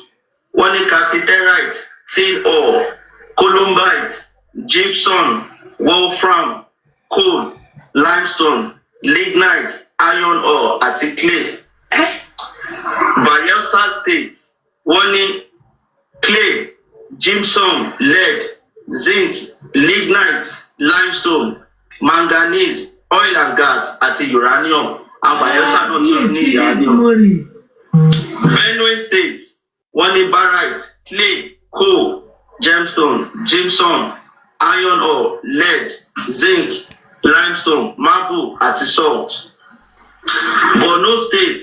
wọ́n ní calciterite, tin ore, columbite, gypsum, wolfram, coal, limestone, lignite, iron ore àti clay. Bayelsa State wọ́n ní clay, gypsum, lead, zinc, lignite, limestone, manganese, oil and gas àti uranium. Àwọn Bayelsa náà tún ní uranium. Benue State wọ́n ní barite, clay, coal, gemstone, gypsum, iron ore, lead, zinc, limestone, marble àti salt. Borno State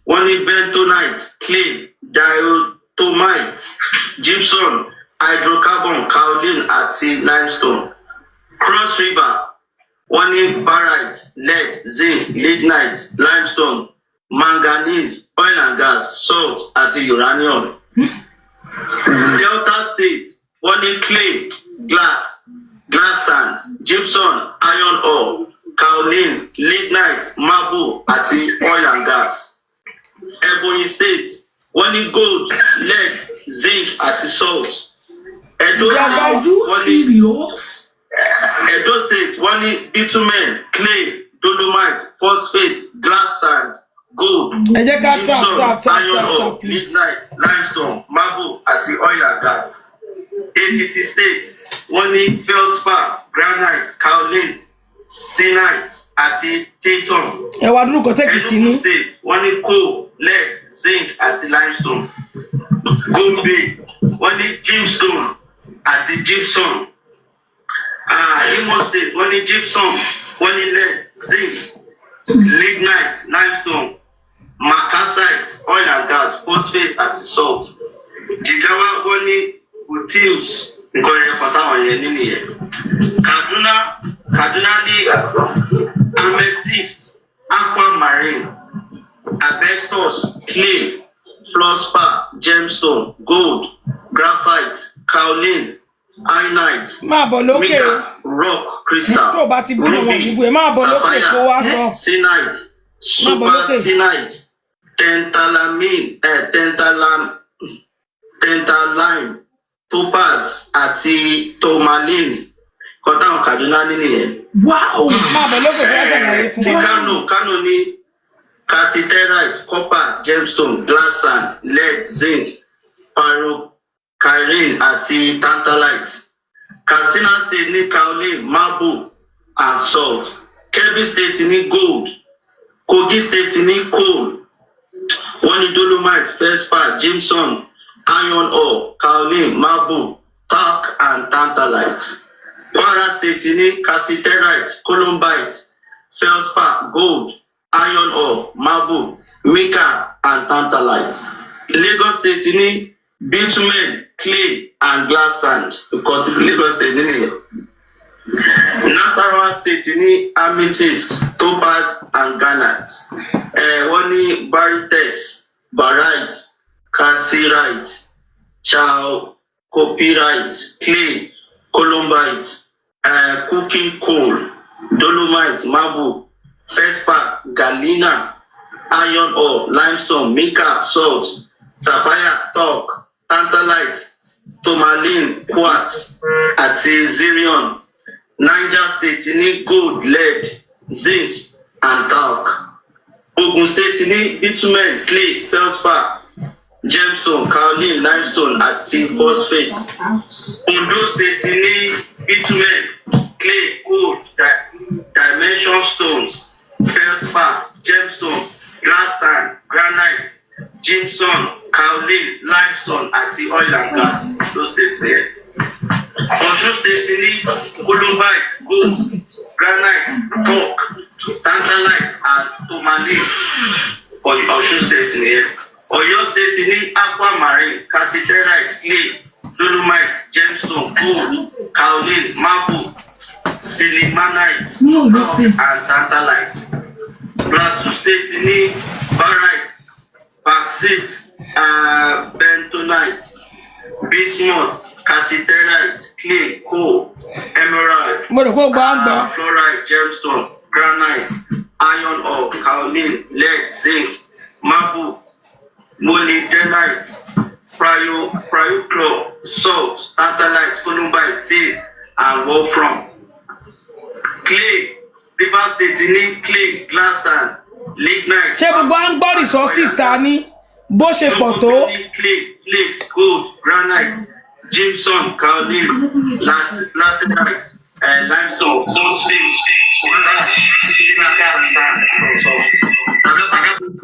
wọ́n ní bentonite, clay, diatomite, gypsum, hydrocarbon, kaolin àti limestone. Cross River wọ́n ní barite, lead, zinc, lignite, limestone, manganese, oil and gas, salt àti uranium. Delta State wọ́n ní clay, glass sand, gypsum, iron ore, kaolin, lignite, marble àti oil and gas. Ebonyi State wọ́n ní gold, lead, zinc àti salt. Edo State wọ́n ní bitumen, clay, dolomite, phosphate, glass sand, gold, gypsum, iron ore, lignite, limestone, marble àti oil and gas. Ekiti State wọ́n ní feldspar, granite, kaolin, sinite àti tatum. Enugu State wọ́n ní coal, lead, zinc àti limestone. Gombe wọ́n ní gemstone àti gypsum. Imo State wọ́n ní gypsum, wọ́n ní lead, zinc, lignite, limestone, marcasite, oil and gas, phosphate àti salt. Jigawa wọ́n ní utils, nǹkan yẹn fọ́táwọn yẹn nínú yẹn. Kaduna ní amethyst, aquamarine, asbestos, clay, fluorspar, gemstone, gold, graphite, kaolin, ironite, mica, rock, crystal, ruby, sapphire, sinite, supertinite, tantalime, topaz àti tourmaline. Kọ́tà Kaduna ní nìyẹn. Wow. Kano ní cassiterite, copper, gemstone, glass sand, lead, zinc, pyrochlorine àti tantalite. Katsina State ní kaolin, marble and salt. Kebbi State ní gold. Kogi State ní coal. Wọ́n ní dolomite, feldspar, gypsum, iron ore, kaolin, marble, talc and tantalite. Kwara State ní cassiterite, columbite, feldspar, gold, iron ore, marble, mica and tantalite. Lagos State ní bitumen, clay and glass sand. Lagos State ní Nasarawa State ní amethyst, topaz and garnet. Wọ́n ní baritex, barite, calcite, chalcopyrite, clay, columbite, cooking coal, dolomite, marble, feldspar, galena, iron ore, limestone, mica, salt, sapphire, talc, tantalite, tourmaline, quartz àti zircon. Niger State ní gold, lead, zinc and talc. Ogun State ní bitumen, clay, feldspar, gemstone, kaolin, limestone àti phosphate. Ondo State ní bitumen, clay, gold, dimension stones, feldspar, gemstone, glass sand, granite, gypsum, kaolin, limestone àti oil and gas. Those states there. Osun State ní columbite, gold, granite, talc, tantalite and tourmaline. Osun State nìyẹn. Ọ̀yọ́ State ní aquamarine, cassiterite, clay, dolomite, gemstone, gold, kaolin, marble, silimanite and tantalite. Plateau State ní barite, bauxite, bentonite, bismuth, cassiterite, clay, coal, emerald, fluorite, gemstone, granite, iron ore, kaolin, lead, zinc, marble, molybdenite, pyroxene, salt, tantalite, columbite, tin and wolfram. Clay, Rivers State ní clay, glass sand, lignite. Ṣé gbogbo à ń gbọ́ resources ta ní bó ṣe pọ̀ tó? Clay, flakes, gold, granite, gypsum, kaolin, laterite, limestone, phosphate, sand and salt.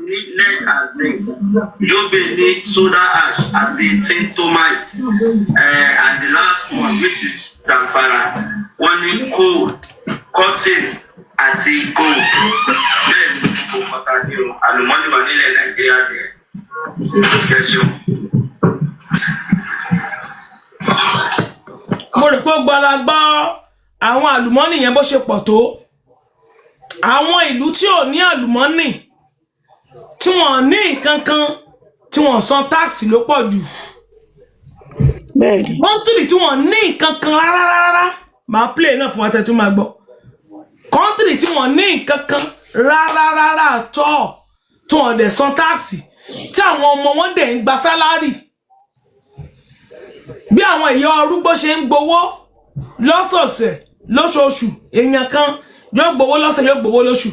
Ní lead and zinc. Yobe ní soda ash àti tintomite. And the last one, which is Zamfara, wọ́n ní coal, cotton àti gold. Bẹ́ẹ̀ ni kò pàtàkì o, àlùmọ́nì wà nílẹ̀ Nàìjíríà dẹ̀. Mo rò pé gbọ́dọ̀ gbọ́ àwọn àlùmọ́nì yẹn bó ṣe pọ̀ tó. Àwọn ìlú tí ò ní àlùmọ́nì tí wọ́n ní nǹkan kan tí wọ́n san táàsì ló pọ̀ jù. Kọ́ńtírì tí wọ́n ní nǹkan kan rárá máa play náà fún wa tẹ́tí máa gbọ́. Kọ́ńtírì tí wọ́n ní nǹkan kan rárá tọ́ tí wọ́n dẹ̀ san táàsì tí àwọn ọmọ wọn dẹ̀ ń gba sálárì. Bí àwọn ìyá arúgbó ṣe ń gbowó lọ́sọ̀ọ̀sẹ̀ lóṣooṣù, èèyàn kan yóò gbowó lọ́sẹ̀ yóò gbowó lóṣù.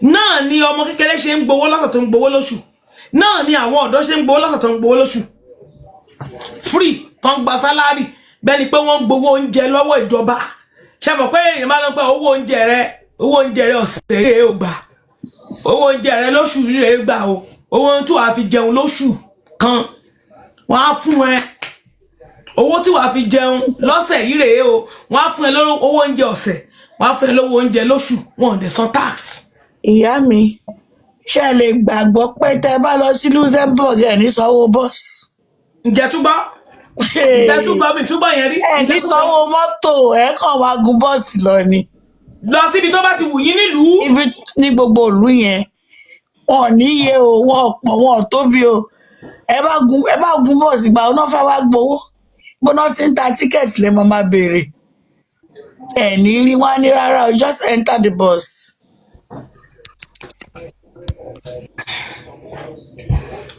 Náà ni ọmọ kékeré ṣe ń gbowó lọ́sẹ̀ tó ń gbowó lóṣù. Náà ni àwọn ọ̀dọ́ ṣe ń gbowó lọ́sẹ̀ tó ń gbowó lóṣù. Free tó ń gba sálárì bẹ́ẹ̀ ni pé wọ́n ń gbowó oúnjẹ lọ́wọ́ ìjọba. Ṣé mọ̀ pé èèyàn máa ń pẹ́ owó oúnjẹ rẹ ọ̀sẹ̀ rẹ̀ ó gbà. Owó oúnjẹ rẹ lóṣù rẹ̀ gbà o. Owó tí wàá fi jẹun lóṣù kan wọ́n á fún ẹ. Owó tí wàá fi jẹun lọ́sẹ̀ yìí rèé o. Wọ́n á fún ẹ lówó owó oúnjẹ ọ̀sẹ̀. Wọ́n á fún ẹ lówó oúnjẹ lóṣù. Wọ́n ò dẹ̀ san tax. Ìyá mi ṣe lè gbàgbọ́ pé tẹ́ bá lọ sí Luxembourg ẹ̀ ní sanwó bọ́ọ̀sì. Ǹjẹ́ túbọ̀ mi túbọ̀ yẹn rí. Ẹ̀ ní sanwó mọ́tò ẹ̀ kàn wá gun bọ́ọ̀sì lọ ni. Lọ síbi tó bá ti wù yín nílùú. Ibi ní gbogbo ìlú yẹn wọn ò níye o wọn ò pọ̀ wọn ò tóbi o ẹ bá gun bọ́ọ̀sì gbà ọ́n náà fẹ́ wá gbowó gbóná tí ń ta tíkẹ́ẹ̀tì lè mọ́ máa béèrè ẹ̀ ní rí wá ní rárá o just enter the bus.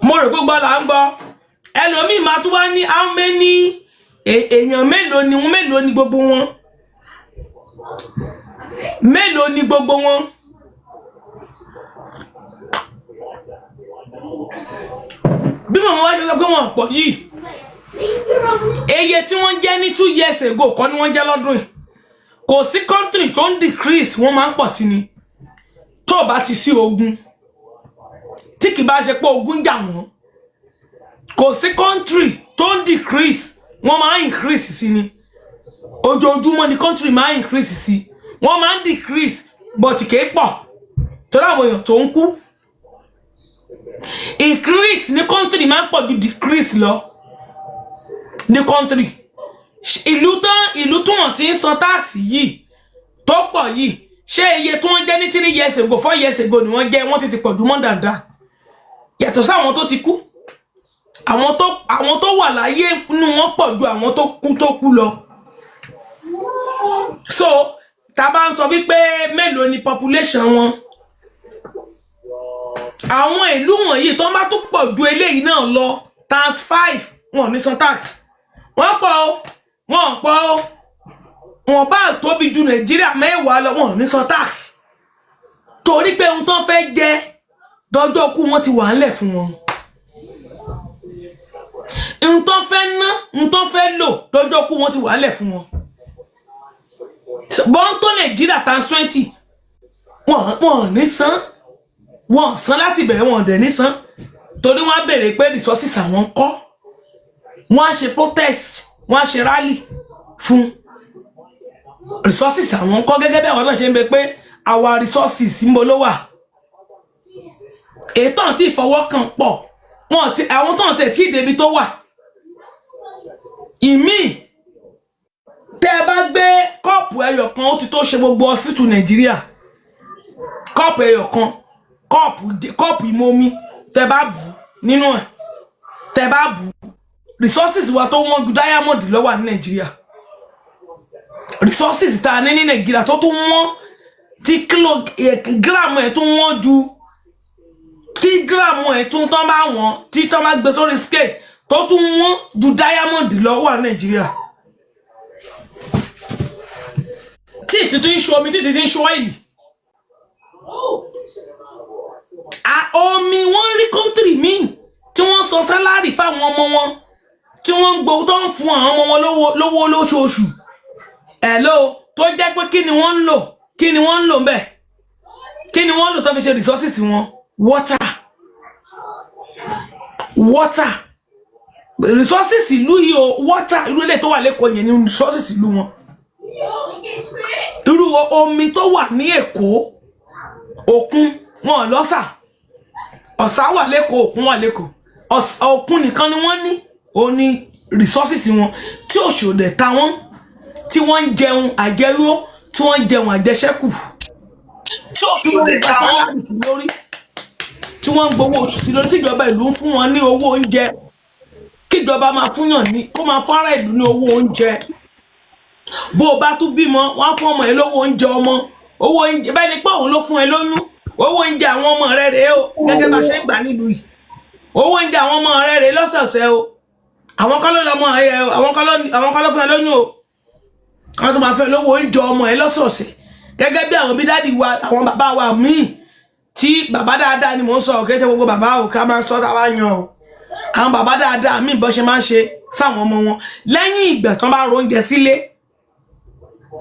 Mo rò gbogbo là ń gbọ́ ẹlòmíì máa tún wá ní how many èèyàn mélòó ni gbogbo wọn mélòó ni gbogbo wọn bí màmá wa ṣe sọ pé wọn pọ̀ yìí eye tí wọ́n jẹ́ ní 2 years ago kọ́ ni wọ́n jẹ́ lọ́dún yìí kò sí country tó ń decrease wọ́n máa ń pọ̀ sí ni tó bá ti sí ogun tí kì bá ṣe pé ogun jà wọ́n kò sí country tó ń decrease wọ́n máa ń increase sí ni ojoojúmọ́ ni country máa ń increase sí wọ́n máa ń decrease but kìí pọ̀ torí àwọn èèyàn tó ń kú increase ní country máa ń pọ̀ ju decrease lọ ní country ìlú tó wọ́n ti ń san tax yìí tó pọ̀ yìí ṣé iye tí wọ́n jẹ́ ní 3 years ago 4 years ago ni wọ́n jẹ́ wọ́n ti pọ̀ jù mọ́ dáadáa yàtọ̀ sáwọn tó ti kú àwọn tó wà láyé nínú wọn pọ̀ ju àwọn tó kú lọ so tá bá ń sọ wípé mélòó ni population wọn àwọn ìlú wọ̀nyí tó bá tún pọ̀ ju eléyìí náà lọ ×5 wọn ní san tax wọ́n pọ̀ o wọ́n pọ̀ o wọ́n bá tóbi ju Nàìjíríà 10 lọ wọ́n ní san tax torí pé ohun tó fẹ́ jẹ dọjọ́ kú wọn ti wà ńlẹ̀ fún wọn ohun tó fẹ́ ná ohun tó fẹ́ lò dọjọ́ kú wọn ti wà ńlẹ̀ fún wọn bọ́n tó Nàìjíríà ×20 wọ́n ní san wọ́n san láti bẹ̀rẹ̀ wọn dẹ̀ ní san torí wọ́n á bèrè pé resources àwọn kọ́ wọ́n á ṣe protest wọ́n á ṣe rally fún resources àwọn kọ́ gẹ́gẹ́ bí àwọn náà ṣe ń bẹ pé our resources ń bo ló wà ètò àti ìfọwọ́kàn pọ̀ àwọn tó ń tẹ̀ tí ìdèbí tó wà ìmí tẹ́ bá gbé kọ́ọ̀pù ẹyọ kan ó ti tó ṣe gbogbo hospital Nàìjíríà kọ́ọ̀pù ẹyọ kan kọ́ọ̀pù ìmomi tẹ́ bá bù nínú ẹ̀ tẹ́ bá bù resources wa tó wọ́n ju diamond ló wà ní Nàìjíríà resources tá ní Nàìjíríà tó tún wọ́n tí kilogram ẹ̀ tún wọ́n ju tí gram ẹ̀ tún tán bá wọ́n tí tán bá gbé sórí scale tó tún wọ́n ju diamond ló wà ní Nàìjíríà tí ìtìtì ń ṣomi tí ìtìtì ń ṣo ìlì omi wọ́n rí country míì tí wọ́n sọ sálárì fáwọn ọmọ wọn tí wọ́n ń gbowó tó ń fún àwọn ọmọ wọn lówó lóṣooṣù hello tó jẹ́ pé kí ni wọ́n ń lò ńbẹ̀ kí ni wọ́n lò tó fi ṣe resources wọn water resources ìlú yìí o water irú ilé tó wà lẹ́kọ̀ọ́ yẹn ni resources ìlú wọn irú omi tó wà ní Èkó òkun wọn lọ́sà ọ̀sà wà lẹ́kọ̀ọ́ òkun wà lẹ́kọ̀ọ́ òkun nìkan ni wọ́n ní ó ní resources wọn tí òṣòdẹ̀ ta wọ́n tí wọ́n ń jẹun àjẹyó tí wọ́n ń jẹun àjẹṣẹ́kù tí òṣòdẹ̀ ta wọ́n lórí tí wọ́n ń gbowó oṣù sí lórí tíjọba ìlú ń fún wọn ní owó oúnjẹ kíjọba máa fúnyàn ní kó máa fún ará ìlú ní owó oúnjẹ bó o bá tún bímọ wọ́n á fún ọmọ ẹ lówó oúnjẹ ọmọ owó oúnjẹ bẹ́ẹ̀ ni pé òun ló fún ẹ lóyún owó oúnjẹ àwọn ọmọ rẹ rèé o gẹ́gẹ́ bá ṣe ń gbà nílùú yìí owó oúnjẹ àwọn ọmọ rẹ rèé lọ́sọ̀ọ̀sẹ̀ o àwọn kan ló lọ́mọ ẹ àwọn kan ló fún ẹ lóyún o àwọn tó máa fẹ́ lówó oúnjẹ ọmọ ẹ lọ́sọ̀ọ̀sẹ̀ gẹ́gẹ́ bí àwọn bí dádì wa àwọn bàbá wa míì tí bàbá dáadáa ni mò ń sọ òkè tẹ gbogbo bàbá ò ká máa sọ táwa yan o àwọn bàbá dáadáa míì bọ́ ṣe máa ń ṣe sáwọn ọmọ wọn lẹ́yìn ìgbà tán bá ro oúnjẹ sílé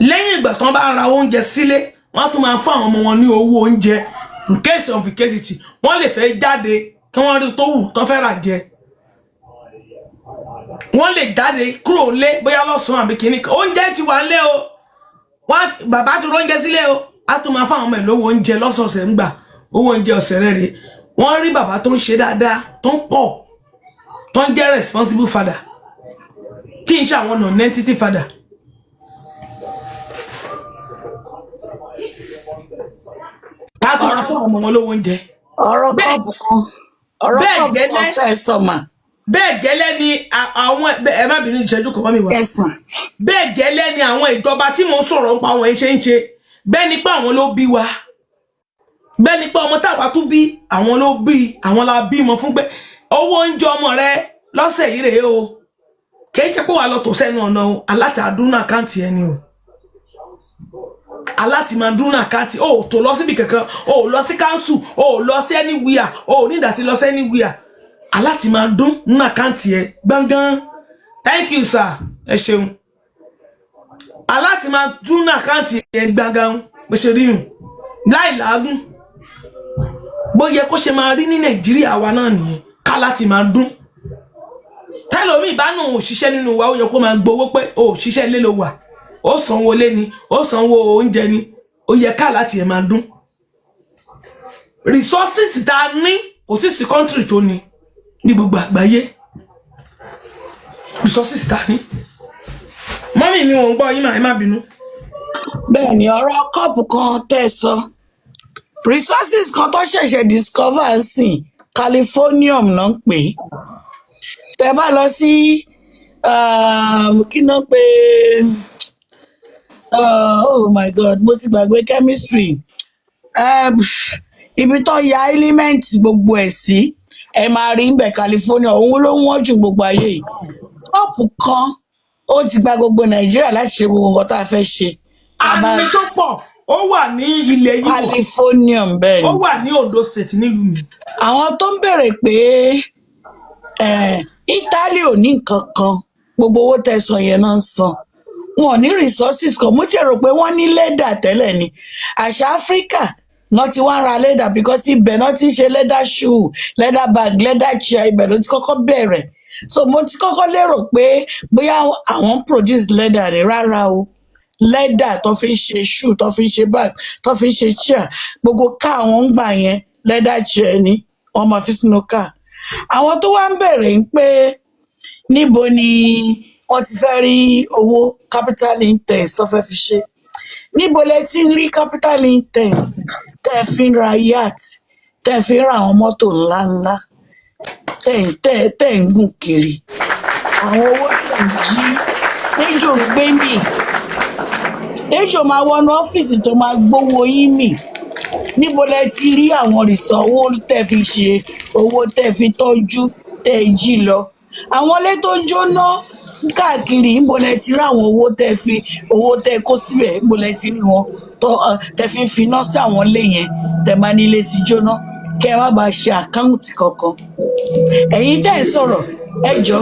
lẹ́yìn ìgbà tán bá ra oúnjẹ sílé wọ́n tún máa fún àwọn ọmọ wọn ní owó oúnjẹ in case of scarcity wọ́n lè fẹ́ jáde kí wọ́n rí tó wù tó fẹ́ rà jẹ wọ́n lè jáde kúrò lé bóyá lọ́sàn-án àbí kìíní oúnjẹ ti wà lé o bàbá ti ro oúnjẹ sílé o á tún máa fún àwọn ọmọ ẹ̀ lówó oúnjẹ lọ́sọ̀ọ̀sẹ̀ ń gbà owó oúnjẹ ọ̀sẹ̀ rẹ̀ wọ́n rí bàbá tó ń ṣe dáadáa tó ń pọ̀ tó ń jẹ́ responsible father tí ń ṣe àwọn non-entity father láti wọ́n fún ọmọ wọn lówó oúnjẹ. ọ̀rọ̀ kọ́ọ̀bù kan fẹ́ sọ̀mà. bẹ́ẹ̀ gẹ́lẹ́ ni àwọn ẹ má bínú ìṣẹ́jú kan mọ́ mi wá. bẹ́ẹ̀ gẹ́lẹ́ ni àwọn ìjọba tí mò ń sọ̀rọ̀ nípa àwọn ẹ̀ṣẹ̀ ń ṣe bẹ́ẹ̀ ni pé àwọn ló bí wa bẹ́ẹ̀ ni pé ọmọ táwa tún bí àwọn ló bí àwọn la bímọ fún pé owó oúnjẹ ọmọ rẹ lọ́sẹ̀ yìí rèé o kì í ṣe pé wàá lọ tò sẹ́nu ọ̀nà o aláta àdúrà àkáǹtì ẹni o aláti máa dún náà káàtì ó tó lọ síbi kankan ó lọ sí council ó lọ sí anywhere ó ní ìdàtí lọ sí anywhere aláti máa dún náà káàtì ẹ gbọ̀ngàn. Thank you sir, ẹ ṣeun. Aláti máa dún náà káàtì ẹ gbọ̀ngàn bó ṣe rí nù láì làágùn bó yẹ kó ṣe máa rí ní Nàìjíríà wa náà nìyẹn ká láti máa dún. Tẹ́lómi ìbánú òṣìṣẹ́ nínú wa ó yẹ kó máa gbowó pé òṣìṣẹ́ ilé ló wà ó sanwó lé ni ó sanwó oúnjẹ ni ó yẹ ká láti ẹ̀ máa dún. Resources tá a ní kò tí sí country tó ní gbogbo àgbáyé. Resources tá a ní. Mọ́mí mi ò ń gbọ́ yín mà ẹ má bínú. Bẹ́ẹ̀ ni ọ̀rọ̀ kọ́ọ̀pù kan tẹ́ sọ. Resources kan tó ṣẹ̀ṣẹ̀ discover sí Californium náà ń pè é. Tẹ́ bá lọ sí kí náà pé oh my god mo ti gbàgbé chemistry ibi tó ya element gbogbo ẹ̀ sí ẹ máa rí ń bẹ̀ California òun ló wọ́n jù gbogbo ayé yìí. Kọ́ọ̀pù kan ó ti gba gbogbo Nàìjíríà láti ṣe gbogbo nǹkan tá a fẹ́ ṣe. Àmì tó pọ̀ ó wà ní ilẹ̀ Ìgbò. Californium bẹ́ẹ̀ ni. Ó wà ní Ondo State nílùú mi. Àwọn tó ń bèrè pé Italy ò ní nǹkan kan gbogbo owó tẹ̀sán yẹn náà ń san wọn ò ní resources kan mo ti rò pé wọ́n ní lẹ́dà tẹ́lẹ̀ ni àṣà Áfíríkà náà ti wá ra lẹ́dà because ibẹ̀ náà ti ń ṣe leather shoe leather bag leather chair ibẹ̀ ló ti kọ́kọ́ bẹ̀rẹ̀ so mo ti kọ́kọ́ lérò pé bóyá àwọn produce leather ni rárá o leather tó fi ń ṣe shoe tó fi ń ṣe bag tó fi ń ṣe chair gbogbo ká àwọn ń gbà yẹn leather chair ni wọ́n máa fi sínú ká àwọn tó wá ń bẹ̀rẹ̀ ń pé níbo ni wọ́n ti fẹ́ rí owó capital intense tó fẹ́ fi ṣe níbo lẹ ti ń rí capital intense tẹ́ fi ń ra yacht tẹ́ fi ń ra àwọn mọ́tò ńláńlá tẹ́ ń gùn kiri àwọn owó tó ń jí Déjò ń gbé mì Déjò máa wọnú ọ́fíìsì tó máa gbówó yín mì níbo lẹ ti rí àwọn rìsọ owó tẹ́ fi ṣe owó tẹ́ fi tọ́jú tẹ́ jí lọ àwọn ilé tó ń jóná káàkiri níbo lẹ ti rí àwọn owó tẹ́ kó síbẹ̀ níbo lẹ ti rí wọn tẹ́ fi finá sí àwọn ilé yẹn tẹ́ máa ní ilé ti jóná kẹ́ ẹ má bàa ṣe àkáǹtì kankan ẹ̀yin tẹ́ ẹ sọ̀rọ̀ ẹ jọ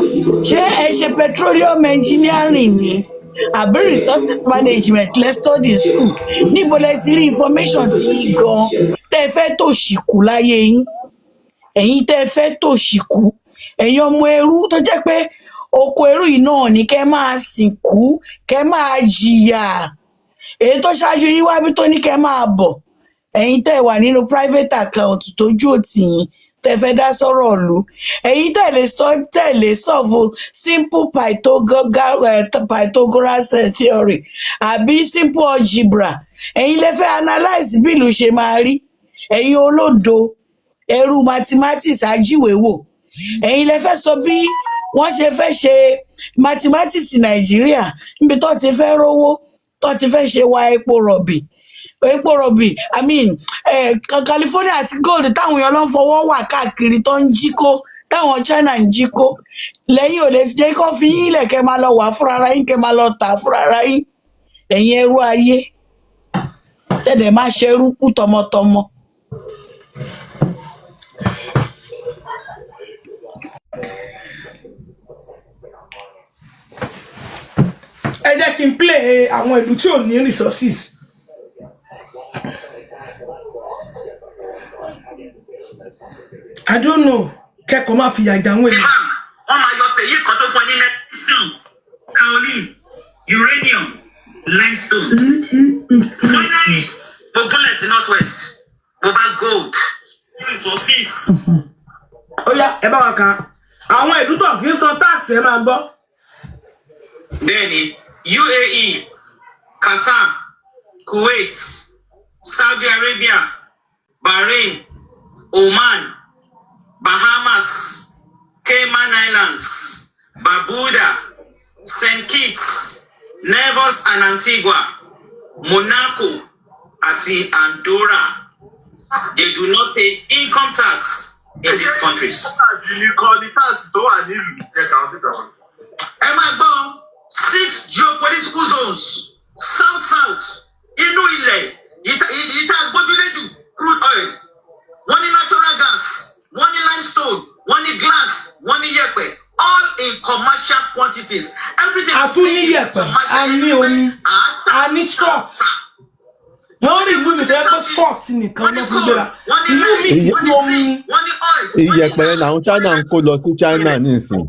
ṣé ẹ ṣe petroleum engineering ni àbí resources management lẹ study school níbo lẹ ti rí information tí yín gan tẹ́ ẹ fẹ́ tòṣìkù láyé yín ẹ̀yin tẹ́ ẹ fẹ́ tòṣìkù ẹ̀yin ọmọ ẹrú tó jẹ́ pé oko ẹrú yìí náà ni kẹ́ máa sìnkú kẹ́ máa jìyà èyí tó ṣáájú yín wá bí tó ní kẹ́ máa bọ̀ ẹ̀yin tẹ́ wà nínú private account tójú òtì yín tẹ́ fẹ́ dá sọ̀rọ̀ ìlú ẹ̀yin tẹ́ lè solve simple Pythagoras theory àbí simple algebra ẹ̀yin lè fẹ́ analyse bí ìlú ṣe máa rí ẹ̀yin olódo ẹrú mathematics ajíwèwò ẹ̀yin lè fẹ́ sọ bí wọ́n ṣe fẹ́ ṣe mathematics Nàìjíríà níbi tó ti fẹ́ rówó tó ti fẹ́ ṣe wa epo rọ̀bì I mean California àti gold táwọn èèyàn ló ń fọwọ́ wà káàkiri tó ń jí kó táwọn China ń jí kó lẹ́yìn ò lè jẹ́ kó fi yín lẹ̀ kẹ́ máa lọ wà fúnra yín kẹ́ máa lọ tà fúnra yín ẹ̀yin ẹrú ayé tẹ̀lé má ṣe ẹrú kú tọmọtọmọ. Ẹ jẹ́ kí n play àwọn ìlú tí ò ní resources. I don't know kẹ́kọ̀ọ́ máa fi yàjà àwọn èèyàn. Wọ́n máa yọ pèyí kan tó fún ní lẹ́sìn kaolin uranium limestone. Finally mo gúnlẹ̀ sí north west mo bá gold resources. Ó yá ẹ bá wa kà àwọn ìlú tó fi ń san tax ẹ máa gbọ́. Bẹ́ẹ̀ni UAE, Qatar, Kuwait, Saudi Arabia, Bahrain, Oman, Bahamas, Cayman Islands, Barbuda, St. Kitts, Nevis and Antigua, Monaco, àti Andorra. They do not pay income tax in these countries. Ẹ máa gbọ́ 6 geopolitical zones, south-south, inú ilẹ̀ yìí tá a gbójúlé jù crude oil, wọ́n ní natural gas, wọ́n ní limestone, wọ́n ní glass, wọ́n ní yẹ̀pẹ̀, all in commercial quantities. Everything a tún ní yẹ̀pẹ̀, a ní omi, a ní salt. Wọ́n rí ìlú mi tó yẹ pé salt nìkan ló fi gbéra. Ìlú mi kì í ní omi ni. Iyẹ̀pẹ̀ yẹn làwọn China ń kó lọ sí China nísìn.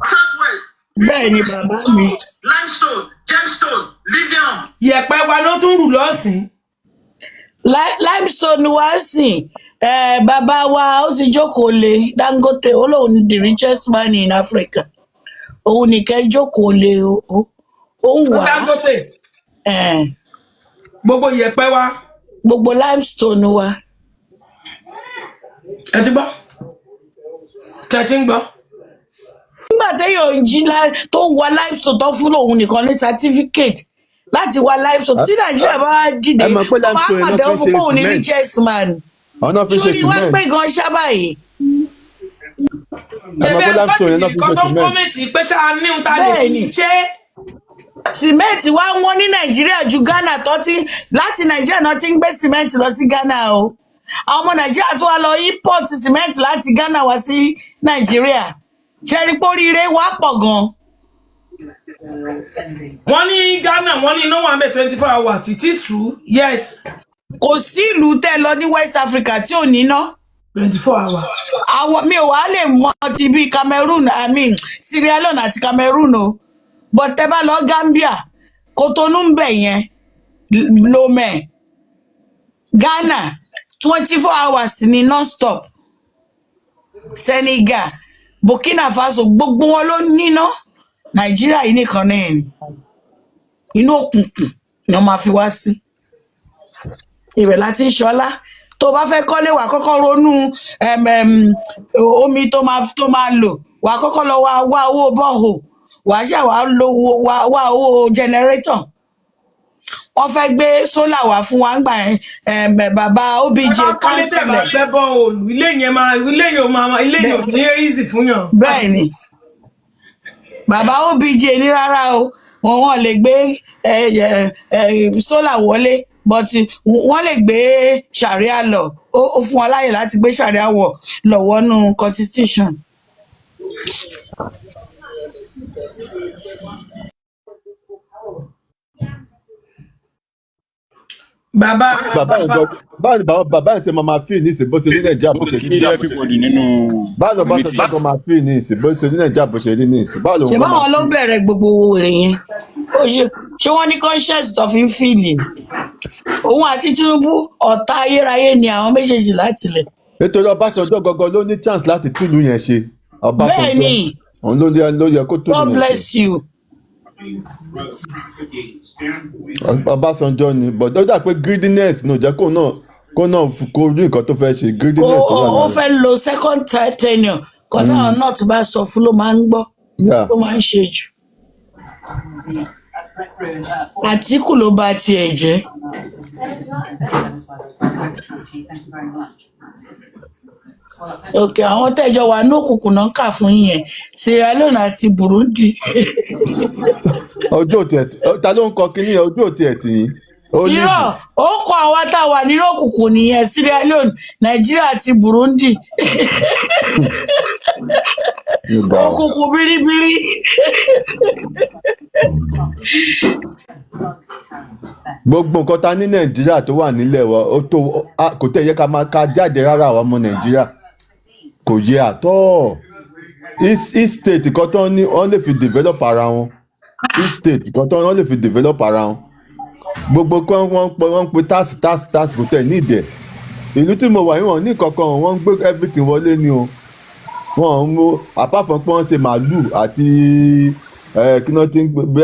Bẹ́ẹ̀ ni bàbá mi. Limestone, gemstone, lithium. Yẹ̀pẹ̀ wa ló tún rù lọ́sìn. Limestone wa sìn bàbá wa ó ti jókòó lé Dangote ó lóun ni the richest man in Africa. Òun nìkan jókòó lé ó wà. Dangote. Gbogbo yẹ̀pẹ̀ wa. Gbogbo limestone wa. Ẹ ti gbọ́? Tẹ́ ti ń gbọ́? Nígbà téèyàn ń jí tó wà limestone tó fún òun nìkan ní certificate láti wà limestone tí Nàìjíríà bá dìde ó máa pàdé ó fún òun ní richest man. Ṣúrí wá pé gan ṣábà yìí. Ṣebí ẹgbẹ́ ìdíkọ́ tó ń kọ́mẹ̀tì pé ṣáà ní ohun tá a lè fi ṣe. Sìmẹ́ǹtì wá wọ́n ní Nàìjíríà ju Ghana láti Nàìjíríà náà ti ń gbé sìmẹ́ǹtì lọ sí Ghana o. Àwọn ọmọ Nàìjíríà tó wá lọ import sìmẹ́ǹtì láti Ghana wá sí Nàìjíríà. Ṣé rí pé oríire wá pọ̀ gan. Wọ́n ní Ghana wọ́n ní iná wà ńbẹ̀ 24 hours. It is true. Yes. Kò sí ìlú tẹ́ lọ ní West Africa tí ò níná. 24 hours. Àwọn mi ò wá lè mọ ti bí Cameroon, Sierra Leone àti Cameroon o. But tẹ́ bá lọ Gambia, Cotonou ń bẹ̀ yẹn, Lomé, Ghana, 24 hours ni non-stop. Senegal, Burkina Faso, gbogbo wọn ló níná. Nàìjíríà yìí nìkan náà ni. Inú òkùnkùn ni wọ́n máa fi wá sí. Ibẹ̀ láti ṣọlá. Tó bá fẹ́ kọ́lé wà kọ́kọ́ ronú omi tó máa lò. Wà kọ́kọ́ lọ wá owó bọ́ọ̀hò. Wà ṣà wá owó generator. Wọ́n fẹ́ gbé sólà wá fún wa ńgbà yẹn bàbá OBJ kánsílẹ̀. Ilé yẹn ò ní easy fún yàn. Bẹ́ẹ̀ ni. Bàbá OBJ ní rárá o. Wọ́n lè gbé sólà wọlé. But wọ́n lè gbé sharia lọ ó fún wọn láyè láti gbé sharia lọ wọnú constitution. Bàbá ẹ̀ ṣe máa fi ní ìsìn bó ṣe ní Nàìjíríà bó ṣe ní ìsìn. Báwo bá ṣe dákọ̀ máa fi ní ìsìn bó ṣe ní Nàìjíríà bó ṣe ní ìsìn. Ṣé báwọn ló bẹ̀rẹ̀ gbogbo rẹ̀ yẹn? Ṣé wọ́n ní conscience tó fi ń fìlì? Òun àti Tinubu ọ̀tá ayérayé ni àwọn méjèèjì láti lẹ̀. Nítorí Ọbásanjọ́ gangan ló ní chance láti túlù yẹn ṣe. Bẹ́ẹ̀ ni. Òun ló yẹ kó túlù yẹn ṣe. God bless you. Ọbásanjọ́ ni but ó dà pé greediness ló jẹ́ kó rí nǹkan tó fẹ́ ṣe greediness tó wà náà. Ó fẹ́ lo second tenure kan táwọn náà ti bá sọ fún ló máa ń gbọ́ ló máa ń ṣe jù. Àtíkù ló bá tiẹ̀ jẹ́. Okay, àwọn tẹ́jọ wà ní òkùnkùn náà kà fún yẹn Sierra Leone àti Burundi. Ojú òtí ẹ̀ ta ló ń kọ kínní ojú òtí ẹ̀ tì yín. Irọ́ ó kọ àwa tá a wà nínú òkùnkùn nìyẹn Sierra Leone, Nàìjíríà àti Burundi. Òkùnkùn biribiri. Gbogbo nǹkan ta ní Nàìjíríà tó wà nílẹ̀ wa kò tẹ̀ yẹ ká jáde rárá àwọn ọmọ Nàìjíríà kò yẹ àtọ́ each state kan tó ní wọ́n lè fi develop ara wọn each state kan tó wọ́n lè fi develop ara wọn gbogbo kan wọ́n ń pe tax kò tẹ̀ ní ìdẹ̀ ìlú tí mo wà yìí wọ́n ní kankan wọ́n ń gbé everything wọlé ni o wọ́n ń mú apart from pé wọ́n ṣe màálù àti kí wọ́n ti ń gbé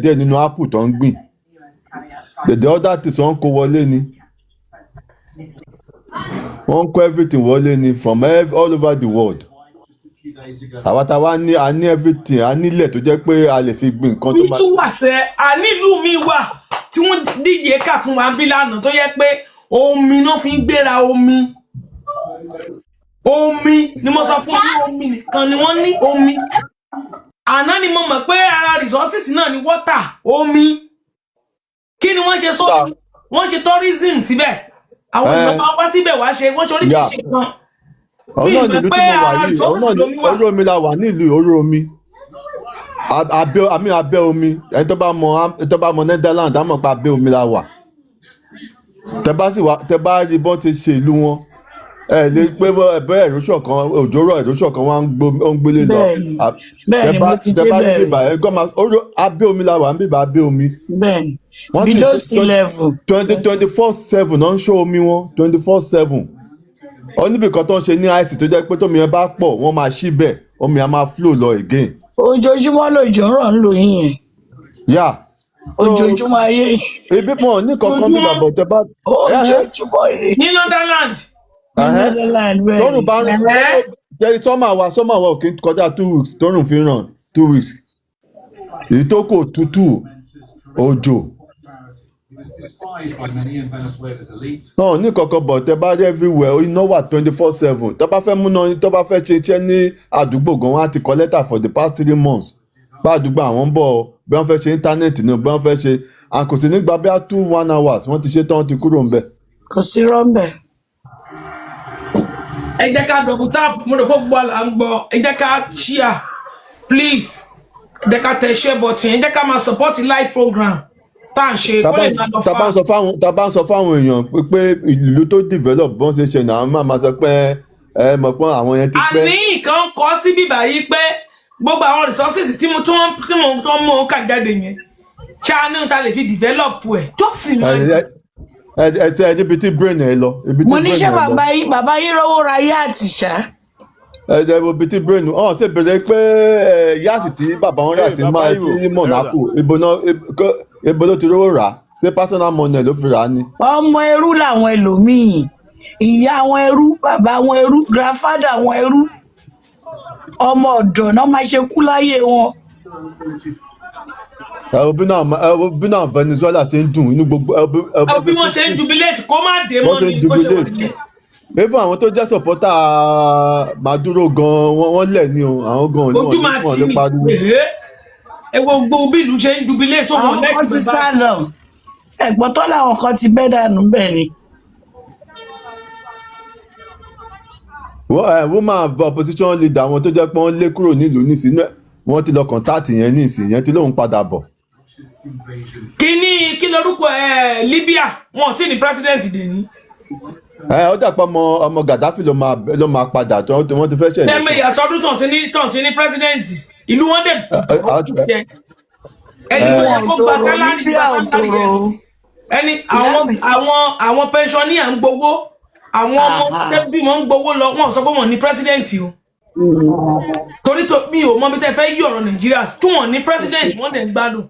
díẹ̀ nínú apple tó ń gbìn the other things wọ́n kó wọlé ni wọ́n kó everything wọlé ni from all over the world àwa tá a ní everything a nílẹ̀ tó jẹ́ pé a lè fi gbìn nǹkan tó bá. mi tún wà sẹ́ a nílùú mi wà tí wọ́n díje kà fún wa bí lánàá tó yẹ pé omi náà fi ń gbéra omi ni mo sọ fún yín omi nìkan ni wọ́n ní omi àná ni mo mọ̀ pé ara resources náà ni water omi kí ni wọ́n ṣe sómi wọ́n ṣe tourism síbẹ̀ àwọn èèyàn máa wá síbẹ̀ wá ṣe wọ́n ṣe oríṣiríṣi kan. ọ̀nà nílùú tí mo wà yìí orí omi la wà nílùú orí omi abẹ́ omi ẹni tó bá mọ Netherlands á mọ̀ pé abẹ́ omi la wà tẹ bá rí bọ́n ti ṣe ìlú wọn ẹ lè pé ẹbẹ ìrósọ kan òjòrò ìrósọ kan wá ń gbélé lọ tẹ bá rí bíbá ẹ gọ́mà abẹ́ omi la wà ń bíbá abẹ́ omi wọ́n ti ṣe 24/7 náà ń ṣó omi wọn 24/7 oníbìkan tó ń ṣe ní àìsí tó jẹ́ pé tómi yẹn bá pọ̀ wọ́n máa ṣí bẹ̀ omi á máa flow lọ again. ojoojúmọ́ lòjò ń rọ̀ ń lò yín yẹn. yà ojoojúmọ́ ayé. ibi mọ̀ ní kankan bí bàbá tẹ bá. ojoojúmọ́ yìí. ní Netherland. tọ́rùn bá rìn jẹ́rìí sọ́mà wa ò kí ń kọjá 2 weeks tọ́rùn fi ràn 2 weeks èyí tó kò tútù òjò. náà ní kankan bọ̀ tẹ bá rí everywhere iná wà 24/7 tó bá fẹ́ múná tó bá fẹ́ ṣe iṣẹ́ ní àdúgbò gan wọn á ti kọ lẹ́tà for the past 3 months bá àdúgbò àwọn ń bọ̀ bí wọ́n fẹ́ ṣe íńtánẹ́ẹ̀tì náà bí wọ́n fẹ́ ṣe kò sí nígbà bí i 2-1 hours wọ́n ti ṣe tán ti kúrò ń bẹ̀. kò sí rọ́ńbẹ̀. ẹ jẹ́ ká double tap mo rò pé gbogbo àlà ń gbọ́ ẹ jẹ́ ká share please ẹ jẹ́ ká tẹ share button ẹ jẹ́ ká máa support live program tá à ń ṣe kó lè máa lọ fà. tá a bá ń sọ fáwọn èèyàn pé ìlú tó develop bọ́n ṣe ṣe náà máa sọ pé ẹ mọ̀ pé àwọn yẹn ti pẹ́. àní nǹkan kọ́ sí bíbá yìí pé gbogbo àwọn resources tí mo tó mọ̀ ó kà jáde yẹn ṣáà ní ta lè fi develop ẹ̀ jọ́sìn mọ́ ẹ níbi tí brain ẹ lọ. mo ní ṣé bàbá yín rówó ra yáàtì ṣá. ẹ ibi tí brain ọ̀hún ṣe bèrè pé yáàtì tí bàbá wọn rà sí Monaco ibo ló ti rówó rà ṣé personal money ló fi rà á ni. ọmọ ẹrú làwọn ẹlòmíín ìyá àwọn ẹrú bàbá àwọn ẹrú grandfather àwọn ẹrú ọmọ ọ̀dọ̀ náà máa ṣe kú láyé wọn. Bí náà Venezuela ṣe ń dùn inú gbogbo. bí wọ́n ṣe ń jubilate kó má dé mọ́ ni bó ṣe wà nílẹ̀. even àwọn tó jẹ́ sọ̀pọ́tà Maduro gan-an wọ́n lẹ̀ ní o àwọn gan-an ojú máa tì mí ẹ wo gbogbo bí ìlú ṣe ń jubilate sọ wọn lẹ́kìtì bá. àwọn kan ti sá lọ ẹ̀gbọ́n tó làwọn kan ti bẹ́ dànù bẹ́ẹ̀ ni. woman opposition leader àwọn tó jẹ́ pé wọ́n lé kúrò nílùú nísìnyí wọ́n ti lọ kọ̀ǹtáàtì yẹn nísìnyí yẹn ti lóun padà bọ̀. kí lorúkọ Libya wọn ti ní president dè ní. ó dàpọ̀ ọmọ Gaddafi ló máa padà tó wọ́n ti fẹ́ ṣẹlẹ̀. tẹ́mẹ̀ ìyàtọ̀ ọdún tàn ti ní president ìlú wọn dẹ̀ jẹ́ ẹni tó yẹ kó gba sálárì ẹni àwọn pensioner ń gbowó àwọn ọmọ bí wọ́n ń gbowó lọ wọ́n sọ pé wọ́n ní president o torí tó bí o mọ bí tẹ́ fẹ́ yí ọ̀rọ̀ Nàìjíríà tí wọ́n ní president wọ́n dẹ̀ ń gbádùn.